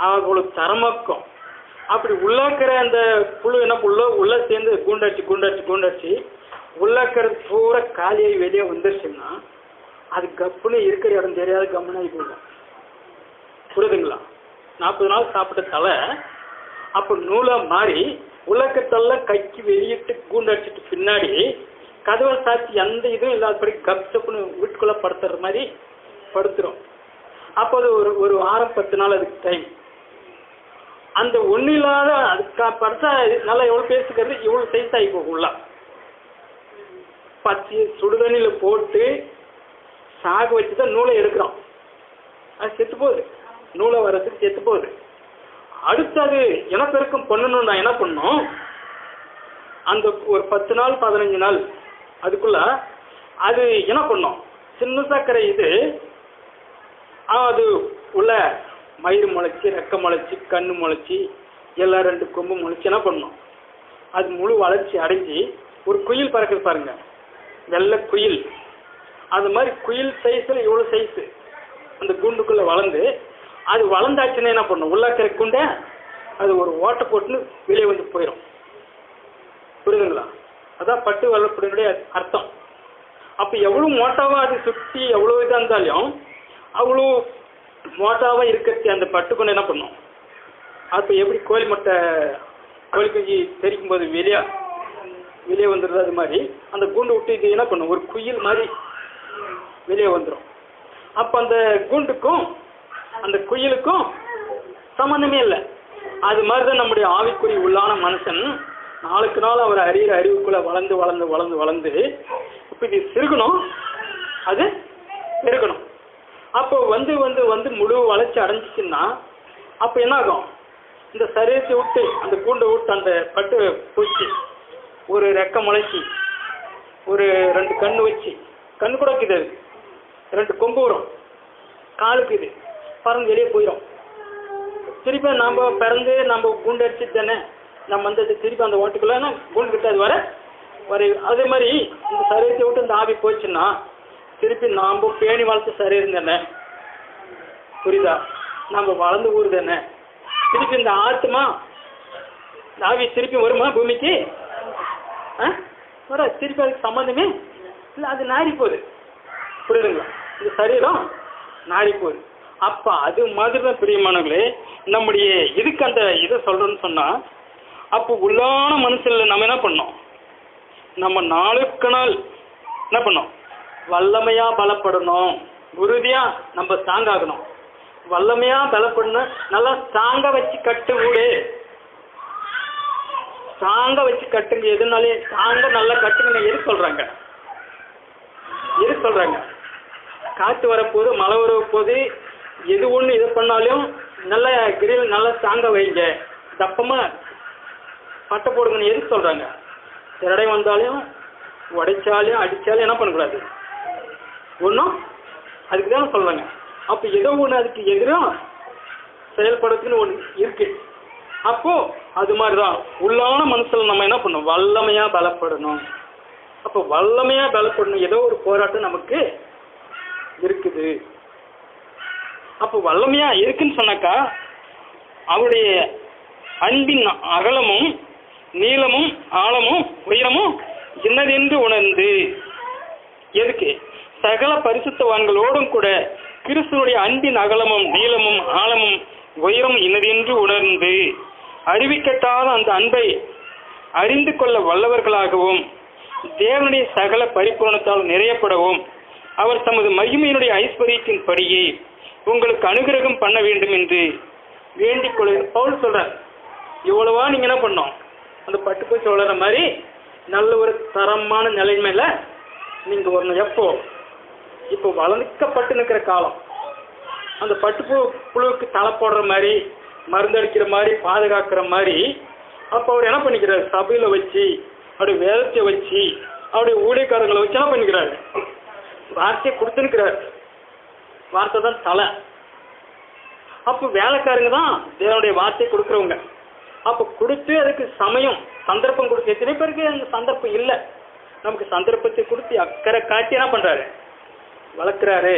அவ்வளோ தரமாக்கும். அப்படி உள்ளாக்கிற அந்த புழு என்ன உள்ள சேர்ந்து கூண்டடிச்சு உள்ளாக்கிறது பூரா காலியாகி வெளியே வந்துருச்சுன்னா அது கப்புன்னு இருக்கிற இடம் தெரியாத கம்முனாகி போயிடும். புரியுதுங்களா? 40 நாள் சாப்பிட்ட தலை அப்போ நூலாக மாறி உலக்கத்தெல்லாம் கைக்கு வெளியிட்டு கூண்டடிச்சிட்டு பின்னாடி கதவை சாட்சி எந்த இதுவும் இல்லாதபடி கப்சப்புன்னு வீட்டுக்குள்ள படுத்துற மாதிரி படுத்துரும். அப்போ அது ஒரு வாரம் 10 நாள் அதுக்கு டைம். அந்த ஒண்ணு இல்லாத அதுக்கு படுத்தா நல்லா எவ்வளவு பேசுகிறது இவ்வளவு சைஸ் ஆகி போகும்ல. பச்சை சுடுதண்ணியில போட்டு சாக வச்சுதான் நூலை எடுக்கிறோம். அது செத்து போகுது, நூலை வர்றதுக்கு செத்து போகுது. அடுத்தது இனப்பெருக்கம் பண்ணணும்னா என்ன பண்ணணும், அந்த ஒரு 10 நாள் 15 நாள் அதுக்குள்ள அது என்ன பண்ணும், சின்ன சர்க்கரை இது அது உள்ள மயிறு முளைச்சி, ரெக்க முளைச்சி, கண்ணு முளைச்சி, எல்லாம் 2 கொம்பு முளைச்சி என்ன பண்ணும், அது முழு வளர்ச்சி அடைஞ்சி ஒரு குயில் பறக்குது பாருங்க, வெள்ளை குயில். அது மாதிரி குயில் சைஸ்ல இவ்வளவு சைஸ் அந்த குண்டுக்குள்ள வளர்ந்து, அது வளர்ந்தாச்சுன்னா என்ன பண்ணும், உள்ளாக்கிற குண்டை அது ஒரு ஓட்டை போட்டுன்னு வெளியே வந்து போயிடும். புரியுதுங்களா? அதான் பட்டு வளர்ப்புடைய அர்த்தம். அப்ப எவ்வளவு மோட்டாவா அது சுற்றி எவ்வளவு இதா இருந்தாலும் அவ்வளோ மோட்டாவா இருக்கிறது அந்த பட்டுக்கொண்டு என்ன பண்ணும், அப்ப எப்படி கோழி முட்டை கோழி குஞ்சு தெரிக்கும் போது வெளியே வந்துடுது, அது மாதிரி அந்த கூண்டு விட்டு இது என்ன பண்ணும், ஒரு குயில் மாதிரி வெளியே வந்துடும். அப்ப அந்த கூண்டுக்கும் அந்த குயிலுக்கும் சம்பந்தமே இல்லை. அது மாதிரிதான் நம்முடைய ஆவிக்குறி உள்ளான மனுஷன் நாளுக்கு நாள் அவர் அறிகிற அறிவுக்குள்ள வளர்ந்து வளர்ந்து வளர்ந்து வளர்ந்து இப்ப இது சிறுகணும், அது பெருகணும். அப்போ வந்து வந்து வந்து முழு வளர்ச்சி அடைஞ்சிச்சுன்னா அப்ப என்ன ஆகும், இந்த சரீரத்தை விட்டு அந்த கூண்டை விட்டு அந்த பட்டு பூச்சி ஒரு ரெக்க முளைச்சி ஒரு 2 கண்ணு வச்சு, கண்ணு கூட இருக்குது, 2 கொம்பு வரும், காலுக்கு இது பறந்து வெளியே போயிடும். திருப்பி நம்ம பிறந்து நம்ம கூண்டு அடிச்சு தானே நம்ம வந்து திருப்பி அந்த ஓட்டுக்குள்ள கூண்டு கிட்ட அது வர அதே மாதிரி இந்த சரீரத்தை விட்டு இந்த ஆவி போச்சுன்னா திருப்பி நாம பேணி வளர்த்து சரீரம் தானே, புரியுதா, நம்ம வளர்ந்து ஊர் தானே, திருப்பி இந்த ஆத்மா இந்த ஆவி திருப்பி வருமா பூமிக்கு, வர திருப்பி அதுக்கு சம்பந்தமே இல்லை, அது நாரி போகுது. புரியுதுங்களா? இந்த சரீரம் நாரி போகுது. அப்ப அது மாதிரிதான் பிரியமானவர்களே நம்முடைய இதுக்கு அந்த இதை சொல்றோம்னு சொன்னா, அப்போ உள்ளான மனுஷன்ல நம்ம என்ன பண்ணோம், நம்ம நாளுக்கு நாள் என்ன பண்ணோம், வல்லமையா பலப்படணும், உறுதியா நம்ம ஸ்ட்ராங் ஆகணும். வல்லமையா பலப்படணும், நல்லா ஸ்ட்ராங்கா வச்சு கட்டு வீடு, ஸ்ட்ராங்கா வச்சு கட்டுங்க. எதுனாலே ஸ்ட்ராங்கா நல்லா கட்டுங்க. எது சொல்றாங்க, காற்று வரப்போது, மழை வரப்போது, எது ஒண்ணு இது பண்ணாலும் நல்ல கிரில் நல்லா ஸ்ட்ராங்கா வைங்க, தப்பமா பட்டை போடுங்கன்னு எது சொல்றாங்க. திரடை வந்தாலும் உடைச்சாலும் அடிச்சாலும் என்ன பண்ணக்கூடாது ஒன்றும், அதுக்கு தான் சொல்றாங்க. அப்போ ஏதோ ஒன்று அதுக்கு எதிரும் செயல்படுறதுன்னு ஒன்று இருக்கு. அப்போ அது மாதிரிதான் உள்ளான மனசுல நம்ம என்ன பண்ணணும், வல்லமையா பலப்படணும். அப்போ வல்லமையா பலப்படணும், ஏதோ ஒரு போராட்டம் நமக்கு இருக்குது. அப்போ வல்லமையா இருக்குன்னு சொன்னாக்கா அவருடைய அன்பின் அகலமும் நீளமும் ஆழமும் உயரமும் என்னதென்று உணர்ந்து, எதுக்கு, சகல பரிசுத்தவான்களோடும் கூட கிறிஸ்துவனுடைய அன்பின் அகலமும் நீளமும் ஆழமும் உயரம் இன்னதென்று உணர்ந்து அறிவிக்கட்டாத அந்த அன்பை அறிந்து கொள்ள வல்லவர்களாகவும் தேவனுடைய சகல பரிபூரணத்தால் நிறையப்படவும் அவர் தமது மகிமையினுடைய ஐஸ்வர்யத்தின் படியே உங்களுக்கு அனுகிரகம் பண்ண வேண்டும் என்று வேண்டிக் கொள்ள பவுல் சொல்றார். இவ்வளவா நீங்க என்ன பண்ணோம், அந்த பட்டுப்பூச்சி வளர்ற மாதிரி நல்ல ஒரு தரமான நிலைமையில நீங்க வரணும். எப்போ, இப்போ வளர்க்கப்பட்டு நிற்கிற காலம், அந்த பட்டு புழுவுக்கு தலை போடுற மாதிரி, மருந்தடிக்கிற மாதிரி, பாதுகாக்கிற மாதிரி. அப்போ அவர் என்ன பண்ணிக்கிறார், சபையில வச்சு அவருடைய வேதத்தை வச்சு அவருடைய ஊழியக்காரர்களை வச்சு என்ன பண்ணிக்கிறாரு, வார்த்தையை கொடுத்துருக்கிறார். வார்த்தை தான் தலை. அப்போ வேலைக்காரங்க தான் தேவனுடைய வார்த்தையை கொடுக்குறவங்க. அப்போ கொடுத்து அதுக்கு சமயம் சந்தர்ப்பம் கொடுத்து, எத்தனை பேருக்கு அந்த சந்தர்ப்பம் இல்லை, நமக்கு சந்தர்ப்பத்தை கொடுத்து அக்கறை காட்டி என்ன பண்றாரு, வளர்க்குறாரு.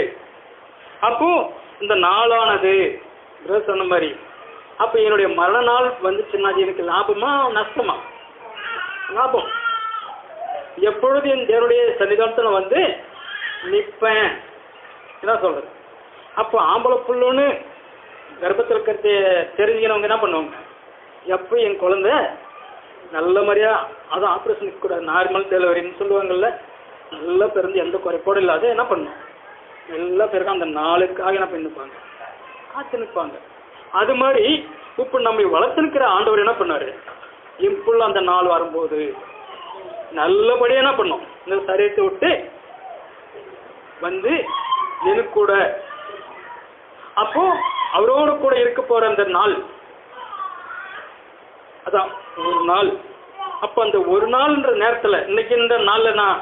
அப்போ இந்த நாளானது சொன்ன மாதிரி, அப்போ என்னுடைய மரண நாள் வந்துச்சுன்னா எனக்கு லாபமா நஷ்டமா? லாபம். எப்பொழுது என் தேவனுடைய சன்னிதானத்துல வந்து நிற்பேன் என்ன சொல்றது. அப்போ ஆம்பளை புல்லுன்னு கர்ப்பத்தில் இருக்கிறத தெரிஞ்சுக்கிறவங்க என்ன பண்ணுவாங்க, எப்போ என் குழந்தை நல்ல மாதிரியா, அதான் ஆப்ரேஷனுக்கு கூட நார்மல் டெலிவரின்னு சொல்லுவாங்கல்ல, நல்லா பிறந்து எந்த குறைபாடும் இல்லாத என்ன பண்ணும், எல்லா பேருக்கும் அந்த நாளுக்காக என்ன பண்ணிப்பாங்க, காத்து நிற்பாங்க. அது மாதிரி இப்போ நம்ம வளர்த்து நிற்கிற ஆண்டவர் என்ன பண்ணாரு, இப்போ அந்த நாள் வரும்போது நல்லபடியா என்ன பண்ணும், இந்த சரீரத்தை விட்டு வந்து எனக்கு கூட, அப்போ அவரோடு கூட இருக்க போற அந்த நாள், அதான் ஒரு நாள். அப்ப அந்த ஒரு நாள்ன்ற நேரத்துல, இன்னைக்கு இந்த நாள்ல நான்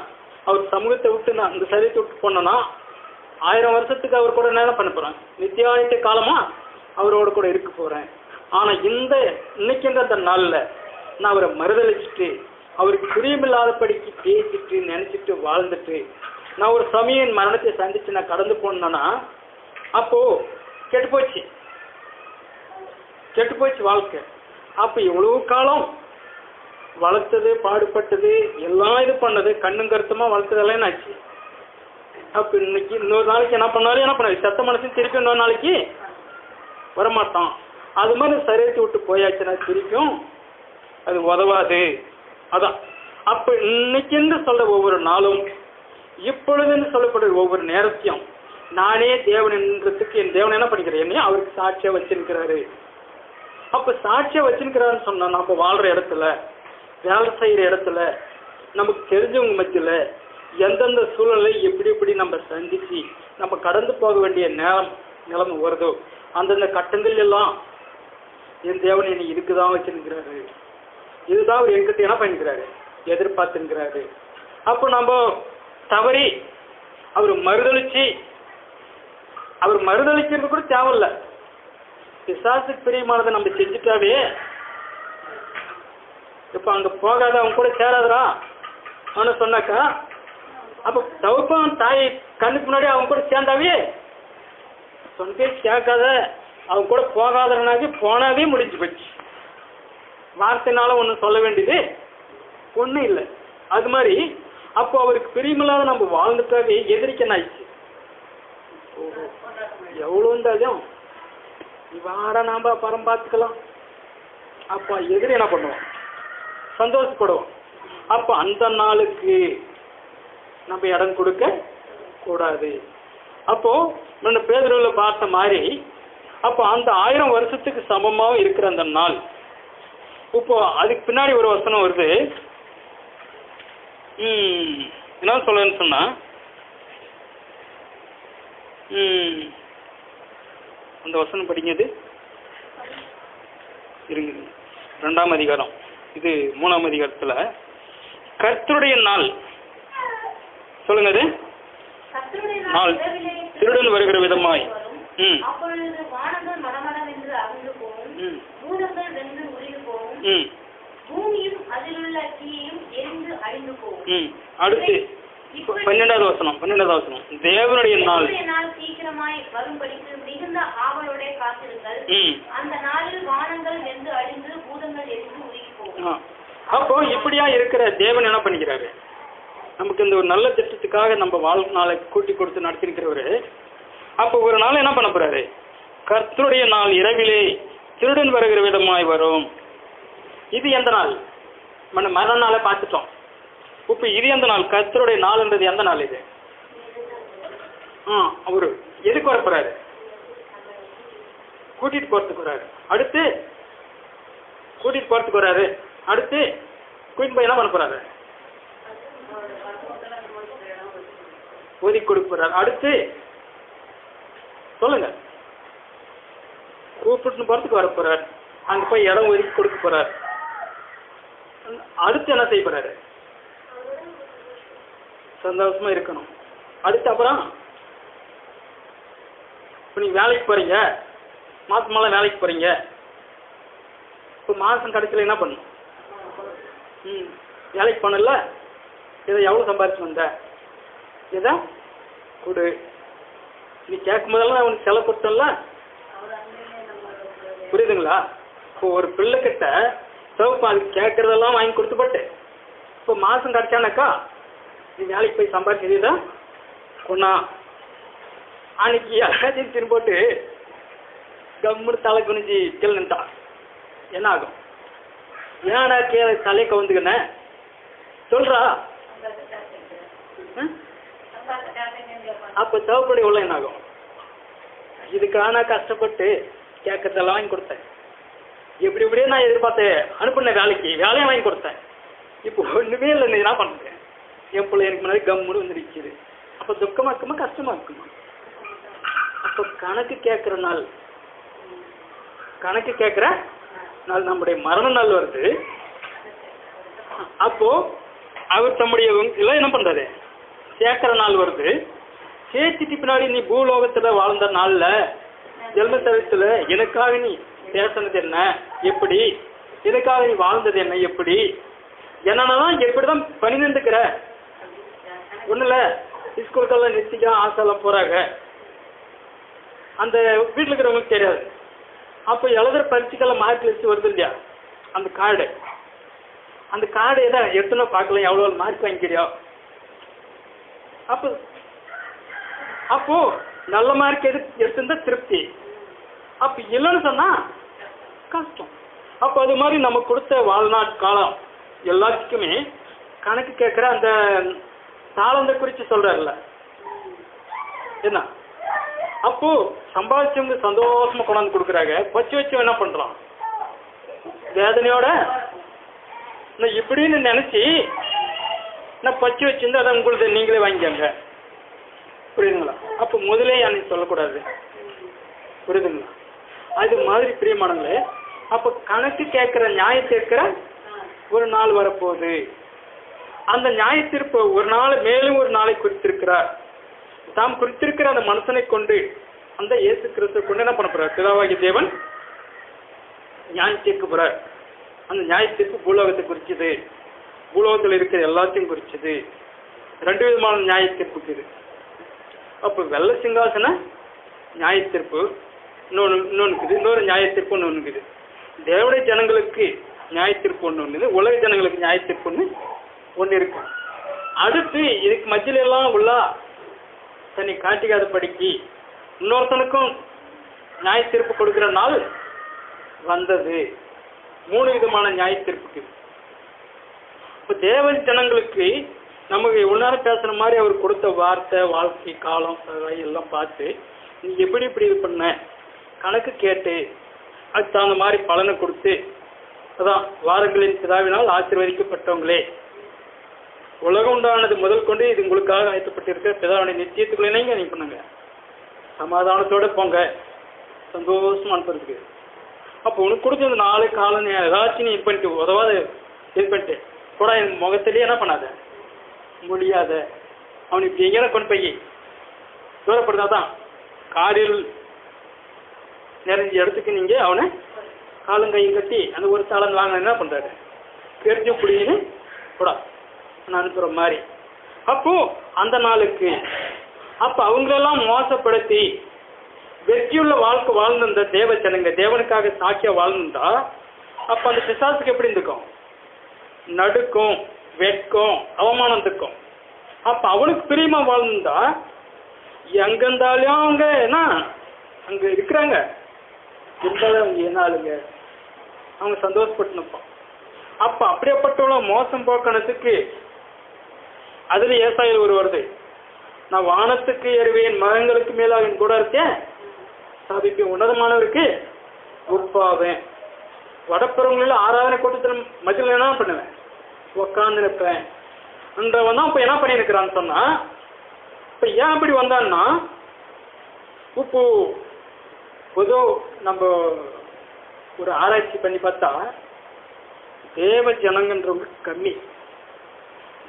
அவர் சமூகத்தை விட்டு நான் இந்த சரீரத்தை விட்டு போனேன்னா 1000 வருஷத்துக்கு அவர் கூட என்ன பண்ண போறேன், நித்தியானித்த காலமா அவரோட கூட இருக்க போறேன். ஆனா இந்த இன்னைக்குன்ற அந்த நாள்ல நான் அவரை மறுதளிச்சுட்டு அவருக்கு பிரியமில்லாதபடிக்கு பேசிட்டு நினைச்சிட்டு வாழ்ந்துட்டு நான் ஒரு சமயம் மரணத்தை சந்திச்சு நான் கடந்து போனேன்னா அப்போ கெட்டு போச்சு வாழ்க்கை. அப்ப எவ்வளவு காலம் வளர்த்தது, பாடுபட்டது, எல்லாம் இது பண்ணது, கண்ணும் கருத்துமா வளர்த்ததெல்லாம் என்ன ஆச்சு. அப்ப இன்னைக்கு இன்னொரு நாளைக்கு என்ன பண்ணாரு, சத்த மனசு திருப்பி இன்னொரு நாளைக்கு வரமாட்டான். அது மாதிரி சரீரத்தை விட்டு போயாச்சுன்னா திருப்பியும் அது உதவாது. அதான் அப்ப இன்னைக்கு சொல்ற ஒவ்வொரு நாளும், இப்பொழுதுன்னு சொல்லப்படுற ஒவ்வொரு நேரத்தையும் நானே தேவன் என்றதுக்கு என் தேவன் என்ன பண்ணிக்கிறேன், என்னையும் அவருக்கு சாட்சியா வச்சிருக்கிறாரு. அப்ப சாட்சியா வச்சிருக்கிறாருன்னு சொன்னா நம்ம வாழ்ற இடத்துல, வேலை செய்யற இடத்துல, நமக்கு தெரிஞ்சவங்க மத்தியில எந்தெந்த சூழலை எப்படி நம்ம சந்திச்சு நம்ம கடந்து போக வேண்டிய நிலைமை வருதோ அந்தந்த கட்டங்கள் எல்லாம் என் தேவன் என்னை இதுக்குதான் வச்சிருக்கிறாரு, இதுதான் அவர் என்கிட்ட என்ன பண்ணிக்கிறாரு, எதிர்பார்த்துங்கிறாரு. அப்போ நம்ம தவறி அவர் மறுதளிக்கிறது கூட தேவையில்ல. பிசாசுக்கு பிரியமானதை நம்ம செஞ்சுட்டாவே, இப்ப அங்க போகாத அவங்க கூட சேராதரா அவனு சொன்னாக்கா, அப்ப தவப்பான் தாய் கண்ணுக்கு முன்னாடி அவங்க கூட சேர்ந்தாவே, சொன்னே கேட்காத அவங்க கூட போகாதனாவே போனாவே முடிஞ்சு போச்சு. வார்த்தைனால ஒன்றும் சொல்ல வேண்டியது ஒன்றும் இல்லை. அது மாதிரி அப்போ அவருக்கு பிரியமில்லாத நம்ம வாழ்ந்துட்டாவே எதிரிக்க ஆயிடுச்சு. எவ்வளோ இருந்தாலும் வார நாம பரம் பார்த்துக்கலாம். அப்போ எதிரி என்ன பண்ணுவோம், சந்தோஷப்படுவோம். அப்போ அந்த நாளுக்கு நம்ம இடம் கொடுக்க கூடாது. அப்போ நம்ம பேதுருவில் பார்த்த மாதிரி அப்போ அந்த 1000 வருஷத்துக்கு சமமாக இருக்கிற அந்த நாள், இப்போ அதுக்கு பின்னாடி ஒரு வசனம் வருது. என்ன சொல்லுன்னு சொன்னா, அந்த வசனம் படிங்கிறது இருங்க, 2ஆம் அதிகாரம், இது 3ஆம் அதிகாரத்துல கர்த்தருடைய நாள் சொல்லுங்க. அது நாள் திருடன் வருகிற விதமாய் அடுத்து 12வது வசனம் தேவனுடைய நாள் சீக்கிரமாய் வரும்படிக்கு மிகுந்த ஆவலோட காத்திருங்கள். அந்த நாளில் வானங்கள் வெந்து அழிந்து பூதங்கள் எரிந்து உருகி போகும். அப்போ இப்படியா இருக்கிற தேவன் என்ன பண்ணிக்கிறாரு, நமக்கு இந்த ஒரு நல்ல திட்டத்துக்காக நம்ம வாழ்நாளை கூட்டி கொடுத்து நடத்திருக்கிறவரு. அப்போ ஒரு நாள் என்ன பண்ண போறாரு, கர்த்தருடைய நாள் இரவிலே திருடன் வருகிற விதமாய் வரும். இது எந்த நாள், மரண நாளை பார்த்துட்டோம். இப்ப இது எந்த நாள், கர்த்தருடைய நாள்ன்றது எந்த நாள் இது? அவரு எதுக்கு வர போறாரு, கூட்டிட்டு போறதுக்கு வராரு. அடுத்து கூட்டிட்டு போறதுக்கு வராரு. அடுத்து கூட்டிட்டு போய் என்ன பண்ண போறாரு, ஒதுக்கி கொடுக்க போறாரு. அடுத்து சொல்லுங்க, கூப்பிட்டு போறதுக்கு வர போறாரு, அங்க போய் இடம் ஒதுக்கி கொடுக்க போறாரு. அடுத்து என்ன செய்ய போறாரு, சந்தோஷமா இருக்கணும். அடுத்து அப்புறம் இப்ப நீங்க வேலைக்கு போறீங்க, மாசமெல்லாம் வேலைக்கு போறீங்க. இப்ப மாசம் கடைசியில் என்ன பண்ணும், வேலைக்கு போனல, இதை எவ்வளவு சம்பாதிச்சு வந்த, இதை கொடு. நீ கேட்கும் போதெல்லாம் அவனுக்கு செலப்படுத்தல, புரியுதுங்களா? இப்போ ஒரு பிள்ளை கிட்ட சிவப்பு அதுக்கு கேட்கறதெல்லாம் வாங்கி கொடுத்துப்பட்டு இப்போ மாசம் கிடைச்சானாக்கா நீ வேலைக்கு போய் சம்பாதிச்சதுதான் கொண்டா. அன்னைக்கு எல்லாத்தையும் திரும்போட்டு கம்முன்னு தலை குனிஞ்சு நின்றா என்ன ஆகும், ஏன்னா தலையை கவுந்துக்கின சொல்றா. அப்ப தேவைப்படி உள்ள என்ன ஆகும்? இதுக்கான கஷ்டப்பட்டு கேட்கறதெல்லாம் வாங்கி கொடுத்தேன். எப்படியே நான் எதிர்பார்த்தேன் அனுப்புன வேலையும் வாங்கி கொடுத்தேன். இப்போ ஒண்ணுமே இல்லை, என்ன பண்றேன்? என் பிள்ளை எனக்கு முன்னாடி கம்முன்னு வந்து நிற்கிது. அப்ப துக்கமா இருக்குமா கஷ்டமா இருக்குமா? அப்ப கணக்கு கேட்கிற நாள் நம்முடைய மரண நாள் வருது. அப்போ அவர் தம்முடைய எல்லாம் என்ன பண்றாரு? சேர்க்கிற நாள் வருது. சேர்த்துட்டு பின்னாடி நீ பூலோகத்துல வாழ்ந்த நாள்ல ஜென்ம தவிரத்துல எனக்காக நீ பேசினது என்ன, எப்படி, எனக்காக நீ வாழ்ந்தது என்ன, எப்படி, என்னன்னா எப்படிதான் பணி நின்றுக்கிற ஒண்ணுல ஸ்கூலுக்கெல்லாம் நிச்சயம் ஆசைலாம் போறாங்க. அந்த வீட்டுல இருக்கிறவங்களுக்கு தெரியாது. அப்போ எழுதுற பரீட்சைக்கெல்லாம் மார்க் லிஸ்ட் வருது இல்லையா, அந்த கார்டு ஏதா எடுத்துனா பார்க்கலாம் எவ்வளவு மார்க் வாங்கிக்கிறியோ. அப்போ நல்ல மார்க் எடுத்திருந்தா திருப்தி, அப்ப இல்லைன்னு சொன்னா கஷ்டம். அப்ப அது மாதிரி நம்ம கொடுத்த வாழ்நாள் காலம் எல்லாத்துக்குமே கணக்கு கேட்கிற அந்த தாளந்த குறிச்சு சொல்றாருல்ல என்ன. அப்போ சம்பாதிச்சவங்க சந்தோஷமா கொண்டாந்து கொடுக்குறாங்க. வச்சு என்ன பண்றான் வேதனையோட நான் இப்படின்னு நினைச்சு நான் பச்சு வச்சிருந்து அதை உங்களுக்கு நீங்களே வாங்கிக்கங்க. புரியுதுங்களா? அப்ப முதலே அன்னைக்கு சொல்லக்கூடாது. புரியுதுங்களா? அது மாதிரி பிரியமானங்களே, அப்ப கணக்கு கேட்கிற நியாய தீர்க்கிற ஒரு நாள் வரப்போகுது. அந்த நியாய தீர்ப்பு ஒரு நாள் மேலும் ஒரு நாளை குறித்திருக்கிறார். தாம் குறித்திருக்கிற அந்த மனுஷனை கொண்டு அந்த இயேசு கிறிஸ்துவை கொண்டு என்ன பண்ண போறார்? பிதாவாகிய தேவன் நியாயம் தீர்க்க போறார். அந்த நியாய தீர்ப்பு பூலோகத்தை குறிச்சது, பூலோகத்தில் இருக்கிற எல்லாத்தையும் குறிச்சது. 2 விதமான நியாய தீர்ப்புக்கு இது. அப்போ வெள்ள சிங்காசன நியாய தீர்ப்பு இன்னொன்னுக்குது, இன்னொரு நியாய தீர்ப்பு ஒன்று இருக்குது. தேவடைய ஜனங்களுக்கு நியாய தீர்ப்பு ஒன்று, உலக ஜனங்களுக்கு நியாய தீர்ப்பு ஒன்று இருக்கு. அடுத்து இதுக்கு மத்தியில எல்லாம் உள்ள தன்னை காட்டிக்காத படிக்கு இன்னொருத்தனுக்கும் நியாய தீர்ப்பு கொடுக்கிற நாள் வந்தது. 3 விதமான நியாய தீர்ப்புக்கு. இப்ப தேவ ஜனங்களுக்கு நமக்கு இவ்வளவு நேரம் பேசுற மாதிரி அவர் கொடுத்த வார்த்தை, வாழ்க்கை, காலம் எல்லாம் பார்த்து நீ எப்படி இது பண்ண கணக்கு கேட்டு அதுக்கு தகுந்த மாதிரி பலனை கொடுத்து, அதான் வாரங்களின் பிதாவினால் ஆசீர்வதிக்கப்பட்டவங்களே, உலகம் உண்டானது முதல் கொண்டு இது உங்களுக்காக ஆயத்தப்பட்டிருக்க பிதாவுடைய நிச்சயத்துக்குள்ளே நீங்க பண்ணுங்க, சமாதானத்தோட போங்க, சந்தோஷமா அனுப்புறதுக்கு. அப்போ உனக்கு கொடுத்த இந்த 4 காலம் ஏதாச்சும் நீ இது பண்ணிட்டு உதவாத இது பண்ணிட்டு கூட என் முகத்திலேயே என்ன பண்ணாத முடியாத அவன் இப்படி எங்கேயா கொண்டு போய் தூரப்படுத்தாதான் காரில் நிறைஞ்ச இடத்துக்கு நீங்க அவனை காலும் கையும் கட்டி அந்த ஒரு தாளம் வாங்க என்ன பண்றாரு தெரிஞ்சு புடின்னு கூட நான் அனுப்புற மாதிரி. அப்போ அந்த நாளுக்கு அப்ப அவங்களெல்லாம் மோசப்படுத்தி வெற்றியுள்ள வாழ்க்கை வாழ்ந்திருந்த தேவ ஜனங்க, தேவனுக்காக சாட்சியா வாழ்ந்திருந்தா அப்ப அந்த பிசாசுக்கு எப்படி இருந்துக்கும்? நடுக்கும், வெட்கம், அவமானத்துக்கும். அப்ப அவனுக்கு பிரியமா வாழ்ந்தா எங்க இருந்தாலும் அவங்க என்ன அங்க இருக்கிறாங்க, இருந்தாலும் அவங்க என்ன ஆளுங்க, அவங்க சந்தோஷப்பட்டு நிற்பான். அப்ப அப்படியேப்பட்டவள மோசம் போக்கணத்துக்கு அதுல ஏசாயில் ஒரு வருது, நான் வானத்துக்கு ஏறுவேன், மரங்களுக்கு மேலாக என் கூட இருக்கேன், சாதிப்பேன், உன்னதமானவருக்கு உட்பாவேன், வடப்புறங்களில் ஆராதனை கூட்டத்தில் மத்தியில் என்ன பண்ணுவேன், உக்காந்து நிற்பேன் என்றவன் தான் இப்ப என்ன பண்ணிருக்கிறான்னு சொன்னா, இப்ப ஏன் அப்படி வந்தான்னா, இப்போ பொது நம்ம ஒரு ஆராய்ச்சி பண்ணி பார்த்தா தேவ ஜனங்கன்றவங்க கம்மி,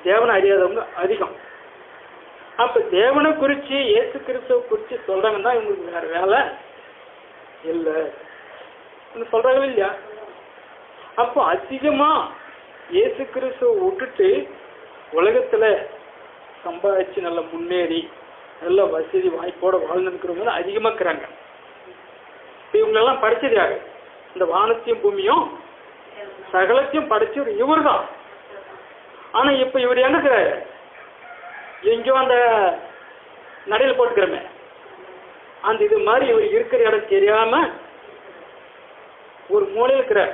தேவனை அறியாதவங்க அதிகம். அப்ப தேவனை குறிச்சு இயேசு கிறிஸ்துவ குறிச்சு சொல்றாங்கன்னா இவங்களுக்கு வேற வேலை இல்லை சொல்றாங்க இல்லையா? அப்போ அதிகமா இயேசு கிறிஸ்துவ விட்டுட்டு உலகத்துல சம்பாதிச்சு நல்லா முன்னேறி நல்ல வசதி வாய்ப்போட வாழ்ந்துருக்கிறவங்க அதிகமா இருக்கிறாங்க. இவங்களெல்லாம் படிச்சது யாரு? இந்த வானத்தையும் பூமியும் சகலத்தையும் படிச்சவர் இவர் தான். ஆனா இப்ப இவர் என்ன இருக்கிறாரு, எங்கேயோ அந்த நடையில போட்டுக்கிறமே அந்த இது மாதிரி இவர் இருக்கிற இடம் தெரியாம ஒரு மூலையில் இருக்கிறார்.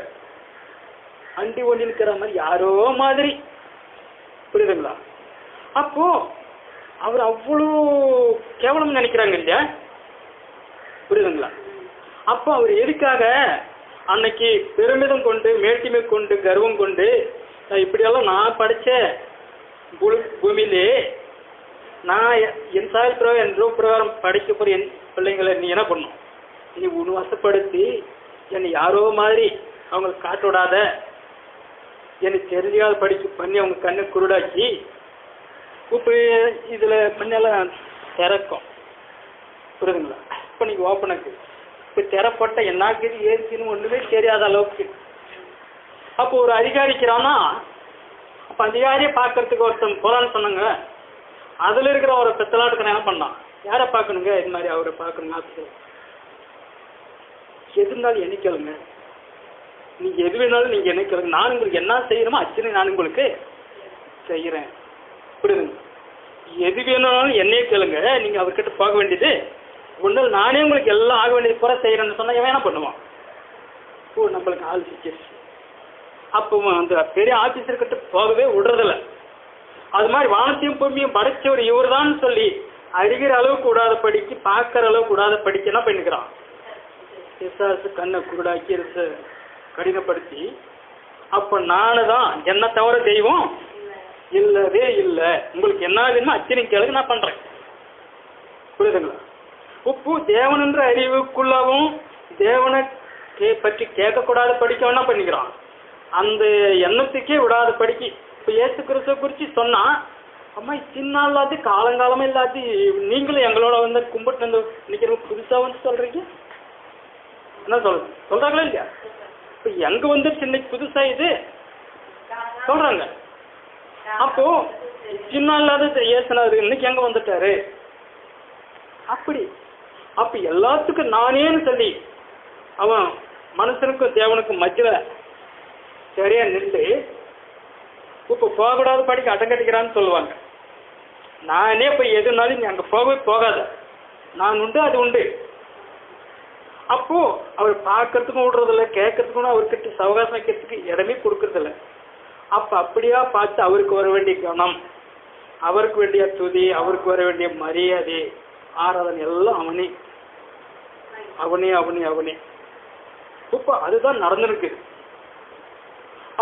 அண்டி ஒண்டி இருக்கிற மாதிரி யாரோ மாதிரி, புரியுதுங்களா? அப்போ அவர் அவ்வளோ கேவலம் நினைக்கிறாங்க இல்லையா, புரியுதுங்களா? அப்போ அவர் எதுக்காக அன்னைக்கு பெருமிதம் கொண்டு மேட்டிமை கொண்டு கர்வம் கொண்டு இப்படியெல்லாம் நான் படிச்ச பூமியிலே நான் என் சாயல் பிரகாரம் என் ரூப பிரகாரம் படிக்க போற என் பிள்ளைங்களை நீ என்ன பண்ணும், நீ உன் வசப்படுத்தி என்னை யாரோ மாதிரி அவங்களுக்கு காட்ட விடாத, எனக்கு தெரிஞ்சாத படிக்க பண்ணி அவங்க கண்ணை குருடாக்கி இப்போ இதுல பண்ணெல்லாம் திறக்கும், புரியுதுங்களா? இப்போ நீங்க ஓப்பனுக்கு இப்போ திறப்பட்ட என்னாக்குது ஏதுக்குன்னு ஒண்ணுமே தெரியாத அளவுக்கு. அப்போ ஒரு அதிகாரிக்கிறான்னா அப்ப அதிகாரியை பார்க்கறதுக்கு ஒருத்தன் போறான்னு சொன்னாங்க. அதுல இருக்கிற ஒரு பெத்தலாட்டுக்கு என்ன பண்ணான், யாரை பார்க்கணுங்க, இது மாதிரி அவரை பார்க்கணுங்க, எது இருந்தாலும் என்ன கேளுங்க, நீங்க எது வேணாலும் நீங்க என்ன கேளுங்க, நான் உங்களுக்கு என்ன செய்யணுமோ அச்சனை நான் உங்களுக்கு செய்யறேன், புரியுதுங்க? எது வேணாலும் என்னையே கேளுங்க, நீங்க அவர்கிட்ட போக வேண்டியது ஒண்ணு, நானே உங்களுக்கு எல்லாம் ஆக வேண்டியது குறை செய்யறேன்னு சொன்னா எவன் என்ன பண்ணுவான்? ஓ நம்மளுக்கு ஆள் சிக்கிடுச்சு. அப்போ அந்த பெரிய ஆபீசர் கிட்ட போகவே விடுறதில்ல. அது மாதிரி வானத்தையும் பூமியும் படைச்சவர் இவர் தான் சொல்லி அறிகிற அளவுக்கு விடாத படிக்கு பார்க்கற அளவுக்கு விடாத படிக்க என்ன பண்ணிக்கிறான், பிசாசு கண்ணை குருடாக்கி கடினப்படுத்தி, அப்ப நானு தான் என்ன தவிர தெய்வம் இல்லவே இல்லை, உங்களுக்கு என்ன வேணுமோ அச்சனை கேளுங்க நான் பண்றேன், புரியுதுங்களா? உப்பு தேவன் என்ற அறிவுக்குள்ளவும் தேவனை பற்றி கேட்கக்கூடாத படிக்க என்ன பண்ணிக்கிறான், அந்த எண்ணத்துக்கே விடாத படிக்க. இப்ப இயேசு கிறிஸ்துவ குறிச்சு சொன்னா, அம்மா சின்ன இல்லாது காலங்காலமா இல்லாது நீங்களும் எங்களோட வந்து கும்பிட்டு வந்து நிக்கிறவங்க புதுசா வந்து சொல்றீங்க, என்ன சொல்றாங்களா இல்லையா? இப்ப எங்க வந்துருச்சு இன்னைக்கு புதுசா இது சொல்றாங்க. அப்போ சின்ன இல்லாத இயேசுனாரு இன்னைக்கு எங்க வந்துட்டாரு அப்படி. அப்ப எல்லாத்துக்கும் நானேன்னு சொல்லி அவன் மனுஷனுக்கும் தேவனுக்கும் மத்தியில சரியா நின்று இப்ப போகக்கூடாது படிக்க அடங்கடிக்கிறான்னு சொல்லுவாங்க. நானே இப்ப எதுனாலும் நீ அங்க போகவே போகாத, நான் உண்டு அது உண்டு. அப்போ அவர் பார்க்கறதுக்கும் விடுறதில்ல, கேட்கறதுக்கும் அவர்கிட்ட சவகாசம் வைக்கிறதுக்கு இடமே கொடுக்கறதில்ல. அப்ப அப்படியா பார்த்து அவருக்கு வர வேண்டிய கவனம், அவருக்கு வேண்டிய துதி, அவருக்கு வர வேண்டிய மரியாதை, ஆராதனை எல்லாம் அவனே அவனே அவனே அவனே. இப்போ அதுதான் நடந்திருக்கு.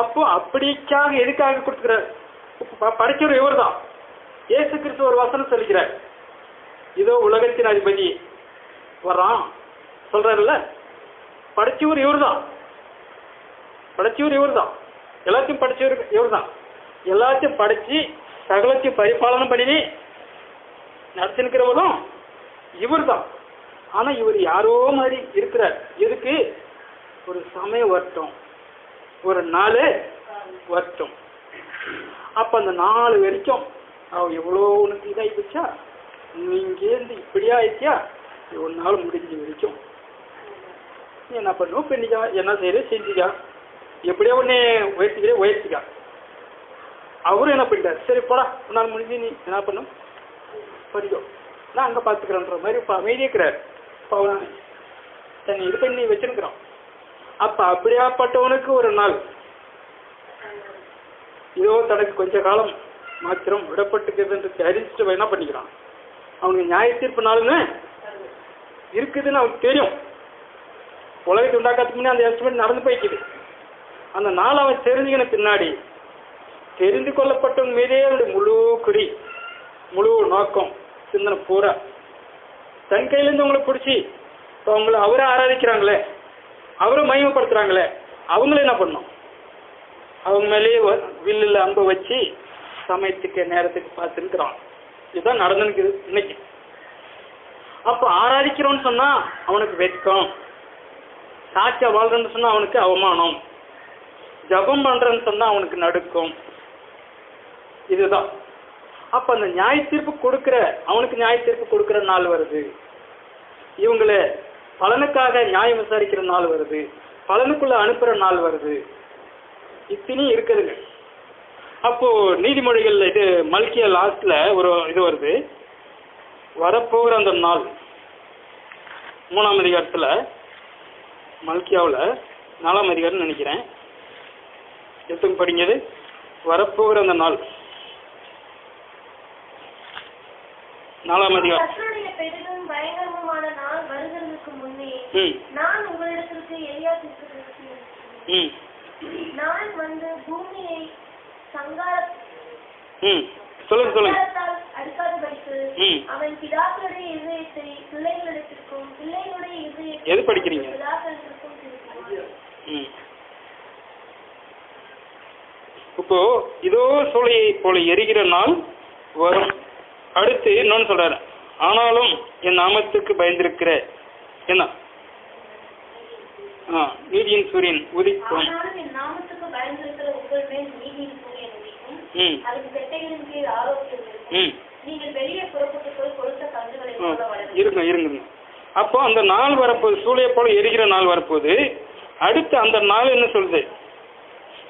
அப்போ அப்படிக்காக எதுக்காக கொடுத்துக்கிறார், படிக்கிற இவர் தான் இயேசு கிறிஸ்து ஒரு வசனம் சொல்லிக்கிறார், இதோ உலகத்தின் அதிபதி வர்றான் சொல்றாருல்ல, படிச்சவர் இவர் தான், படைச்சவர் இவர் தான், எல்லாத்தையும் படிச்சவர் இவர் தான், எல்லாத்தையும் படிச்சு சகலத்தையும் பரிபாலனம் பண்ணி நடத்திருக்கிறவரும் இவர் தான். ஆனா இவர் யாரோ மாதிரி இருக்கிறார். எதுக்கு? ஒரு சமயம் வரட்டும், ஒரு நாள் வரட்டும். அப்ப அந்த நாள் வரைக்கும் அவ எவ்வளோ உனக்கு இதாகி போச்சா, நீங்க இருந்து இப்படியா ஆயிடுச்சியா, ஒரு நாள் முடிஞ்ச வரைக்கும் நீ என்ன பண்ணுவோம் பண்ணிக்கா, என்ன செய்யற செஞ்சுக்கா, எப்படியோ உடனே உயர்த்திக்கா. அவரும் என்ன பண்ணிட்டார், சரி போடா உன்னால் முடிஞ்சு நீ என்ன பண்ணும் படிக்கும், நான் அங்க பாத்துக்கிறேன்ற மாதிரி இப்ப அமைதியிருக்கிறார். தன்னை இது பண்ணி வச்சிருக்கிறான். அப்ப அப்படியாப்பட்டவனுக்கு ஒரு நாள் இதோ தனக்கு கொஞ்ச காலம் மாத்திரம் விடப்பட்டுக்கிறது என்று அறிவிச்சுட்டு என்ன பண்ணிக்கிறான், அவனுக்கு நியாய தீர்ப்பு நாளுன்னு இருக்குதுன்னு அவனுக்கு தெரியும். உலகத்தை உண்டாக்கிறதுக்கு முன்னே அந்த எஸ்டிமேட் நடந்து போய்க்குது. அந்த நாள் அவன் தெரிஞ்சுக்கின பின்னாடி தெரிந்து கொள்ளப்பட்டவன் மீதே அவனுடைய முழு குறி, முழு நோக்கம், சிந்தனை பூரா தன் கையிலேருந்து உங்களை பிடிச்சி இப்போ அவங்கள அவரை ஆராதிக்கிறாங்களே, அவரை மகிமைப்படுத்துறாங்களே, அவங்கள என்ன பண்ணும், அவங்க மேலேயே வில்லில் அம்பை வச்சு சமயத்துக்கு நேரத்துக்கு பார்த்துருக்கிறான். இதுதான் நடந்துருக்குது இன்னைக்கு. அப்போ ஆராதிக்கிறோன்னு சொன்னா அவனுக்கு வெட்கம், சாட்சியா வாழ்றன்னு சொன்னா அவனுக்கு அவமானம், ஜபம் பண்றேன்னு சொன்னா அவனுக்கு நடுக்கும். இதுதான். அப்ப அந்த நியாய தீர்ப்பு கொடுக்கிற அவனுக்கு நியாய தீர்ப்பு கொடுக்கிற நாள் வருது, இவங்களை பலனுக்காக நியாயம் விசாரிக்கிற நாள் வருது, பலனுக்குள்ள அனுப்புற நாள் வருது. இத்தனையும் இருக்குதுங்க. அப்போ நீதிமொழிகள் இது மல்கியா லாஸ்ட்ல ஒரு இது வருது, வரப்போகிற அந்த நாள் 3ஆம் அதிகாரத்துல மல்கியாவில் 4ஆம் அதிகாரம் நினைக்கிறேன், எடுத்து படிங்கிறது வரப்போகிற அந்த நாள் 4ஆம் அதிகாரம். கர்த்தருடைய பெரிதும் பயங்கரமுமான நாள் வருகிறதுக்கு முன்னே நான் உங்களிடத்திற்கு எலியா தீர்க்கதரிசி நான் வந்து பூமியை சங்காரத்தால் அடிக்காதபடிக்கு அவன் பிதாக்களுடைய இதயத்தை பிள்ளைகளிடத்திற்கும் பிள்ளைகளுடைய இதயத்தை எது படிக்கிறீங்க? பிதாக்களிடத்திற்கும் திருப்புவான். இப்போ இதோ சூளையை போல எரிகிற நாள் வரும். அடுத்து இன்னொன்னு சொல்றாரு, ஆனாலும் என் நாமத்துக்கு பயந்திருக்கிற என்ன நீதியின் சூரியன் உதிக்கும். ஆனாலும் என் நாமத்துக்கு பயந்திருக்கிற உங்கள் மேல் நீதியின் சூரியன் உதிக்கும். அதுக்கு செட்டைகளின் கீழ் ஆரோக்கியம் இருக்கும். நீங்கள் வெளியே புறப்பட்டு போய் கொழுத்த கன்றுகளை போல வளரும். இருங்க. அப்போ அந்த நாள் வரப்போது, சூளையை போல எரிகிற நாள் வரப்போது. அடுத்து அந்த நாள் என்ன சொல்லுது?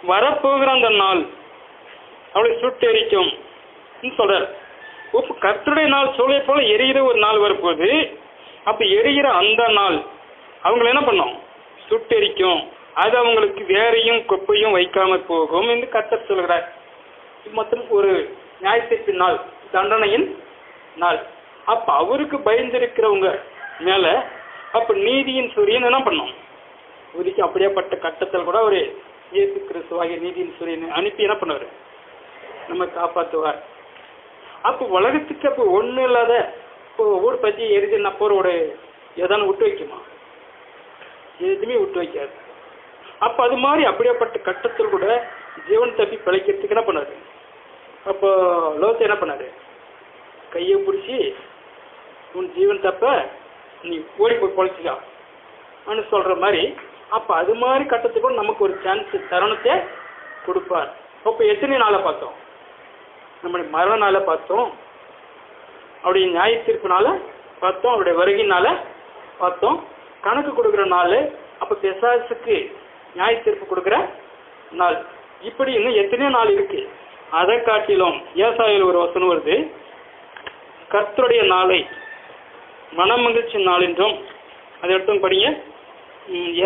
வரப்போகிற அந்த நாள் அவளை சுட்டெரிக்கும் சொல்றார். கர்த்தருடைய நாள் சூளையை போல எரிகிற ஒரு நாள் வரப்போகுது. அப்ப எரிகிற அந்த நாள் அவங்களை என்ன பண்ணும்? சுட்டெரிக்கும். அது அவங்களுக்கு வேறையும் கொப்பையும் வைக்காம போகும் என்று கர்த்தர் சொல்கிறார். மற்றும் ஒரு நியாயத்தீர்ப்பின் நாள், தண்டனையின் நாள். அப்ப அவருக்கு பயந்திருக்கிறவங்க மேல அப்ப நீதியின் சூரியன் என்ன பண்ணும்? உதிக்கும். அப்படியேப்பட்ட கட்டத்தில் கூட ஒரு இயேசு கிறிஸ்துவாகிய நீதியின் சூரியனை அனுப்பி என்ன பண்ணுவார்? நம்ம காப்பாற்றுவார். அப்போ உலகத்துக்கு அப்போ ஒன்றும் இல்லாத இப்போ ஊர் பற்றி எரிதுன்னா போரோட ஏதானு விட்டு வைக்குமா? எதுவுமே விட்டு வைக்காது. அப்போ அது மாதிரி அப்படியேப்பட்ட கட்டத்தில் கூட ஜீவன் தப்பி பிழைக்கிறதுக்கு என்ன பண்ணாரு? அப்போ லோத்தை என்ன பண்ணாரு? கையை பிடிச்சி உன் ஜீவன் தப்ப நீ ஓடி போய் பொழைச்சிக்கா சொல்ற மாதிரி. அப்போ அது மாதிரி கட்டத்துக்கு நமக்கு ஒரு சான்ஸ், தருணத்தை கொடுப்பார். அப்போ எத்தனை நாளை பார்த்தோம்? நம்முடைய மரண நாளை பார்த்தோம், அவருடைய நியாய தீர்ப்புனால பார்த்தோம், அவருடைய வருகையினால பார்த்தோம், கணக்கு கொடுக்குற நாள், அப்போ பிசாசுக்கு நியாய தீர்ப்பு கொடுக்குற நாள். இப்படி இன்னும் எத்தனையோ நாள் இருக்கு. அதை காட்டிலும் ஏசாயாவில் ஒரு வசனம் வருது, கர்த்தருடைய நாளை மனமகிழ்ச்சி நாள் என்றும். அதை எடுத்து படிங்க.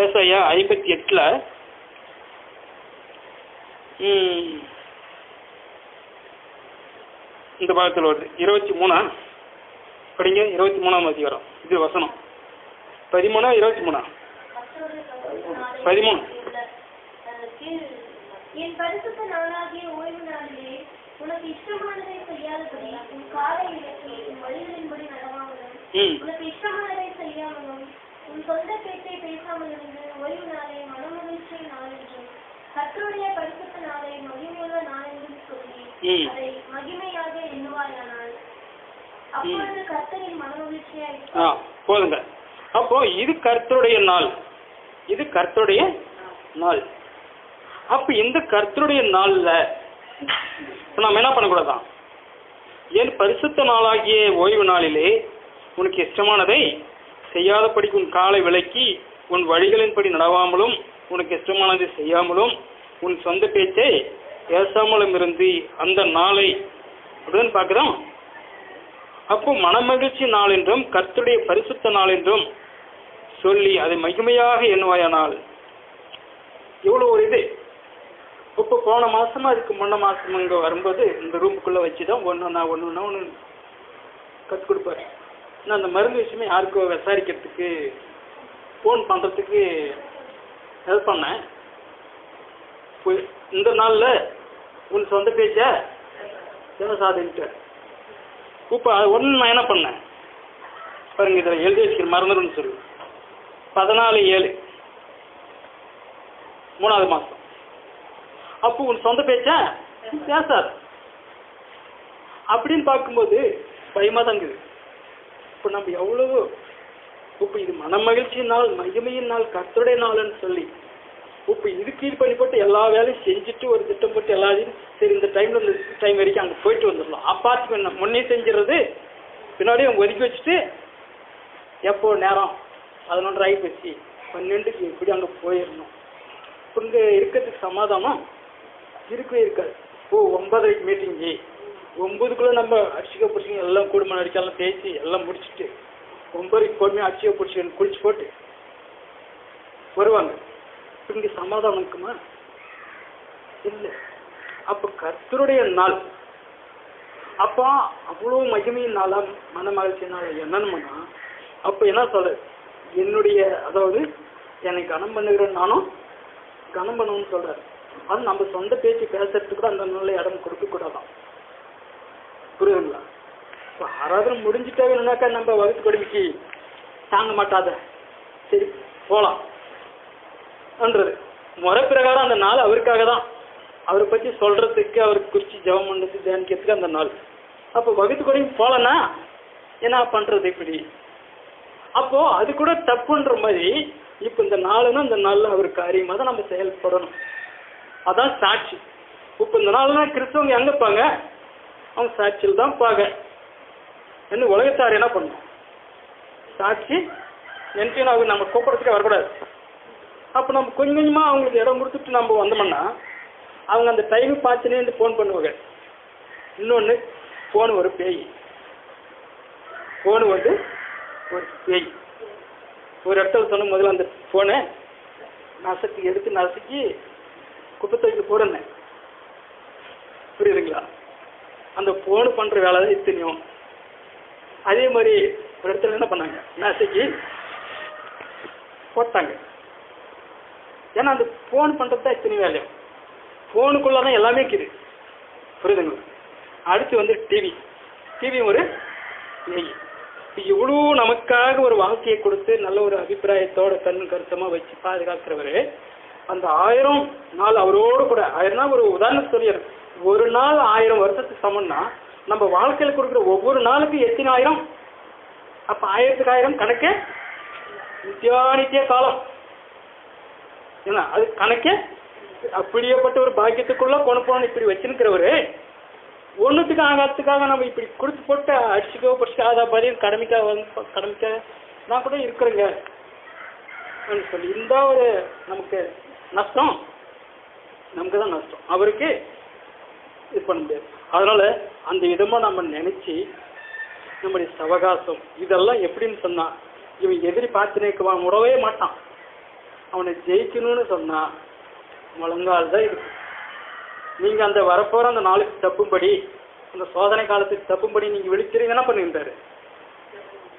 ஏசாயா 58 இந்த பாகத்தில் வருது. 23 படிங்க. 23ஆம் அதிகாரம். இது வசனம் 13 23 13. என் பரிசுத்த நாளாகிய ஓய்வு நாளிலே உனக்கு இஷ்டமானதை செய்யாதபடி உன் காலை விலக்கி உன் வழிகளின்படி நடவாமலும் உனக்கு இஷ்டமானதை செய்யாமலும் உன் சொந்த பேச்சை பேசாமல் இருந்து ஓய்வு நாளை மனமகிழ்ச்சி நாள் என்றும் கர்த்தருடைய பரிசுத்த நாளை மகிமையுள்ள நாள் என்றும் சொல்லி அதை மகிமையாக எண்ணுவாயானால் அப்பொழுது கர்த்தரின் மனமகிழ்ச்சியா போதுங்க. அப்போ இது கர்த்தருடைய நாள், இது கர்த்தருடைய நாள். அப்ப இந்த கர்த்தருடைய நாள்ல நாம என்ன பண்ணக்கூடாதான்? ஏன் பரிசுத்த நாளாகிய ஓய்வு நாளிலே உனக்கு இஷ்டமானதை செய்யாதபடிக்கு உன் காலை விலக்கி உன் வழிகளின்படி நடவாமலும் உனக்கு இஷ்டமானதை செய்யாமலும் உன் சொந்த பேச்சை பேசாமலும் இருந்து அந்த நாளை அப்படின்னு பார்க்கிறோம். அப்போ மனமகிழ்ச்சி நாள் என்றும் கர்த்தருடைய பரிசுத்த நாள் என்றும் சொல்லி அதை மகிமையாக எண்ணுவாயானால் எவ்வளோ ஒரு இது. இப்போ போன மாசமா அதுக்கு முன்ன மாசம் இங்கே வரும்போது இந்த ரூமுக்குள்ளே வச்சுதான் ஒன்று கற்றுக் கொடுப்பாரு. நான் அந்த மருந்து விஷயமே யாருக்கோ விசாரிக்கிறதுக்கு ஃபோன் பண்ணுறதுக்கு ஹெல்ப் பண்ணேன். இந்த நாளில் உன் சொந்த பேச்ச என்ன சாதின்ட்டு இப்போ ஒன்று நான் என்ன பண்ணேன் பாருங்க, இதில் எழுதி வச்சுக்கிற மறந்துடுன்னு சொல்லு. 14/7 3ஆவது மாதம். அப்போ உன் சொந்த பேச்ச பேசாது அப்படின்னு பார்க்கும்போது பயமாக தான் இருக்குது. இப்போ நம்ம எவ்வளவோ இப்போ இது மனமகிழ்ச்சி நாள், மகிமையின் நாள், கர்த்தருடைய நாள்னு சொல்லி இப்போ இது கீழ் பண்ணி போட்டு எல்லா வேலையும் செஞ்சுட்டு ஒரு திட்டம் போட்டு எல்லாத்தையும் சரி இந்த டைம்ல இந்த டைம் வரைக்கும் அங்கே போயிட்டு வந்துடலாம். அப்பாத்துக்கு என்ன முன்னே செஞ்சிடறது, பின்னாடியே அவங்க ஒதுக்கி வச்சுட்டு எப்போ நேரம் 11 ஆகி போச்சு 12க்கு எப்படி அங்கே போயிடணும். இப்போ இங்கே இருக்கிறதுக்கு சமாதானம் இருக்கவே இருக்காது. 9:30 மீட்டிங்கு 9க்குள்ளே நம்ம அடிச்சுக்க பிடிச்சிங்க எல்லாம் குடும்பம் அடிக்கலாம் பேசி எல்லாம் முடிச்சுட்டு 9க்கு பொறுமையாக அடிச்சுக்க பிடிச்சி குளிச்சு போட்டு வருவாங்க. இங்கே சமாதானம் இருக்குமா? இல்லை. அப்ப கர்த்தருடைய நாள், அப்போ அவ்வளோ மகிமையின் நாளா, மன மகிழ்ச்சி நாள் என்னன்னு பண்ணா, அப்ப என்ன சொல்ற, என்னுடைய அதாவது என்னை கனம் பண்ணுகிற நானும் கனம் பண்ணணும்னு சொல்றாரு. அது நம்ம சொந்த பேச்சு பேசுறதுக்கு கூட அந்த நாளில் இடம் கொடுக்க கூடாதான். புரியுதுங்களா? இப்போ ஆராதனை முடிஞ்சுட்டாங்கன்னாக்கா நம்ம வகுத்து கொடுமைக்கு தாங்க மாட்டாத, சரி போகலாம் என்றது முறை பிரகாரம் அந்த நாள் அவருக்காக தான், அவரை பற்றி சொல்றதுக்கு, அவருக்கு குறித்து ஜெபம் பண்ணுறதுக்கு, தியானிக்கிறதுக்கு அந்த நாள். அப்போ வகுத்து கொடுமைக்கு போகலன்னா என்ன பண்றது இப்படி? அப்போ அது கூட தப்புன்ற மாதிரி இப்போ இந்த நாளுன்னா இந்த நாளில் அவர் காரியமாக தான் நம்ம செயல்படணும். அதான் சாட்சி. இப்போ இந்த நாள்னா கிறிஸ்தவங்க எங்கே இருப்பாங்க? அவங்க சாட்சியில் தான் பாங்க. என்ன உலகத்தார் என்ன பண்ணும்? சாட்சி என்று அவங்க நம்ம கூப்பிட்றதுக்கே வரக்கூடாது. அப்போ நம்ம கொஞ்சம் கொஞ்சமாக அவங்களுக்கு இடம் கொடுத்துட்டு நம்ம வந்தோம்னா அவங்க அந்த டைமு பார்த்துனேன்னு ஃபோன் பண்ணுவாங்க. இன்னொன்று, ஃபோன் ஒரு பேய். ஃபோனு வந்து ஒரு பேய். ஒரு இடத்துல சொன்ன முதல்ல அந்த ஃபோனை எடுத்து நசுக்கி குப்பத்தொழில் போடுறேன். புரியுதுங்களா? அந்த ஃபோனு பண்ணுற வேலை தான் இத்தனையும். அதே மாதிரி ஒரு இடத்துல என்ன பண்ணாங்க, நசுக்கி போட்டாங்க. ஏன்னா அந்த ஃபோன் பண்ணுறது தான் இத்தனை வேலையும். ஃபோனுக்குள்ளே தான் எல்லாமே இருக்குது. புரியுதுங்களா? அடுத்து வந்து டிவி ஒரு நெய். இவ்வளோ நமக்காக ஒரு வாழ்க்கையை கொடுத்து நல்ல ஒரு அபிப்பிராயத்தோட கண்ணு கருத்தமாக வச்சு பாதுகாக்கிறவர், அந்த 1000 நாள் அவரோடு கூட, 1000 நாள் ஒரு உதாரணம் சொல்லிடுறேன். ஒரு நாள் 1000 வருஷத்துக்கு சமம்னா நம்ம வாழ்க்கையில் கொடுக்குற ஒவ்வொரு நாளுக்கு எத்தனை 1000? அப்போ 1000க்கு 1000 கணக்கே நித்திய காலம். ஏன்னா அது கணக்கே அப்படியேப்பட்ட ஒரு பாக்கியத்துக்குள்ள போன இப்படி வச்சிருக்கிறவரு ஒன்றுத்துக்கு ஆகாததுக்காக நம்ம இப்படி கொடுத்து போட்டு அடிச்சுக்கோ படிச்சுக்கோ அதை பதில் கடமைக்க நான் கூட இருக்கிறேங்க சொல்லி இந்த ஒரு நமக்கு நஷ்டம், நமக்கு தான் நஷ்டம், அவருக்கு இது பண்ண முடியாது. அதனால அந்த விதமாக நம்ம நினைச்சு நம்முடைய சவகாசம் இதெல்லாம் எப்படின்னு சொன்னா, இவன் எதிரி பார்த்து நிற்குவான், முடவே மாட்டான். அவனை ஜெயிக்கணும்னு சொன்னா முழங்கால் தான் இருக்கு. நீங்க அந்த வரப்போற அந்த நாளுக்கு தப்பும்படி, அந்த சோதனை காலத்துக்கு தப்பும்படி நீங்க விழிச்சிருங்க என்ன பண்ணுகின்றாரு,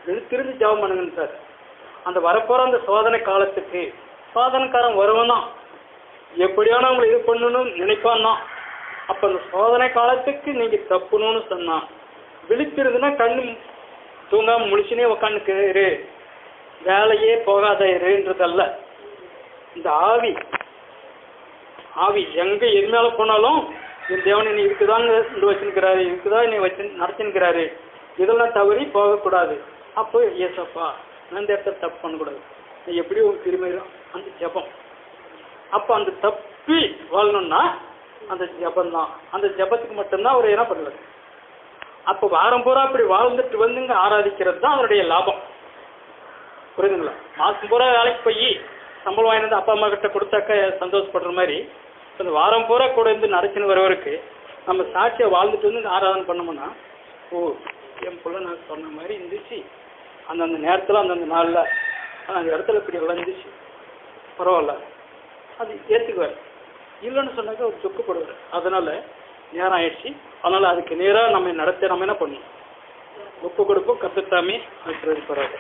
விழித்திருந்து ஜெபம் பண்ணுங்கன்றாரு. அந்த வரப்போற அந்த சோதனை காலத்துக்கு சோதனைக்காரன் வருவன் தான், எப்படியான அவங்களை இது பண்ணணும்னு நினைப்பான் தான். அப்ப அந்த சோதனை காலத்துக்கு நீங்க தப்புணும்னு சொன்னா விழித்திருந்துன்னா கண்ணு தூங்காம முழிச்சுனே உக்காந்துக்கு இரு, வேலையே போகாத இருன்றதல்ல. இந்த ஆவி எங்க எது மேல போனாலும் என் தேவன் என்னை இருக்குதான் வச்சுருக்கிறாரு, இருக்குதான் என்னை வச்சு நடத்தினுக்கிறாரு, இதெல்லாம் தவறி போகக்கூடாது. அப்போ ஏசப்பா நான் இந்த இடத்துல தப்பு பண்ணக்கூடாது, எப்படி ஒரு திரும்பிடும் அந்த ஜபம். அப்போ அந்த தப்பி வாழணும்னா அந்த ஜபம் தான். அந்த ஜபத்துக்கு மட்டும்தான் அவர் என்ன பண்ணுவார். அப்போ வாரம் பூரா அப்படி வாழ்ந்துட்டு வந்துங்க ஆராதிக்கிறது தான் அவருடைய லாபம். புரியுதுங்களா? மாசம் பூரா வேலைக்கு போய் சம்பளம் வாங்கினது அப்பா அம்மா கிட்ட கொடுத்தாக்க சந்தோஷப்படுற மாதிரி அந்த வாரம் பூரா கூட இருந்து நடத்தின்னு வரவருக்கு நம்ம சாட்சியை வாழ்ந்துட்டு வந்து ஆராதனை பண்ணோம்னா, ஓ என் பிள்ளை நான் சொன்ன மாதிரி இருந்துச்சு, அந்தந்த நேரத்தில் அந்தந்த நாளில் அந்த இடத்துல இப்படி எல்லாம் இருந்துச்சு, பரவாயில்ல, அது ஏற்றுக்குவார். இல்லைன்னு சொன்னாக்க அவர் துக்கப்படுவார். அதனால நேரம் ஆயிடுச்சு, அதனால அதுக்கு நேராக நம்ம நடத்த நம்ம என்ன பண்ணணும், ஒப்பு கொடுப்போம். கர்த்தர் தாமே ஆசீர்வதிப்பாராக.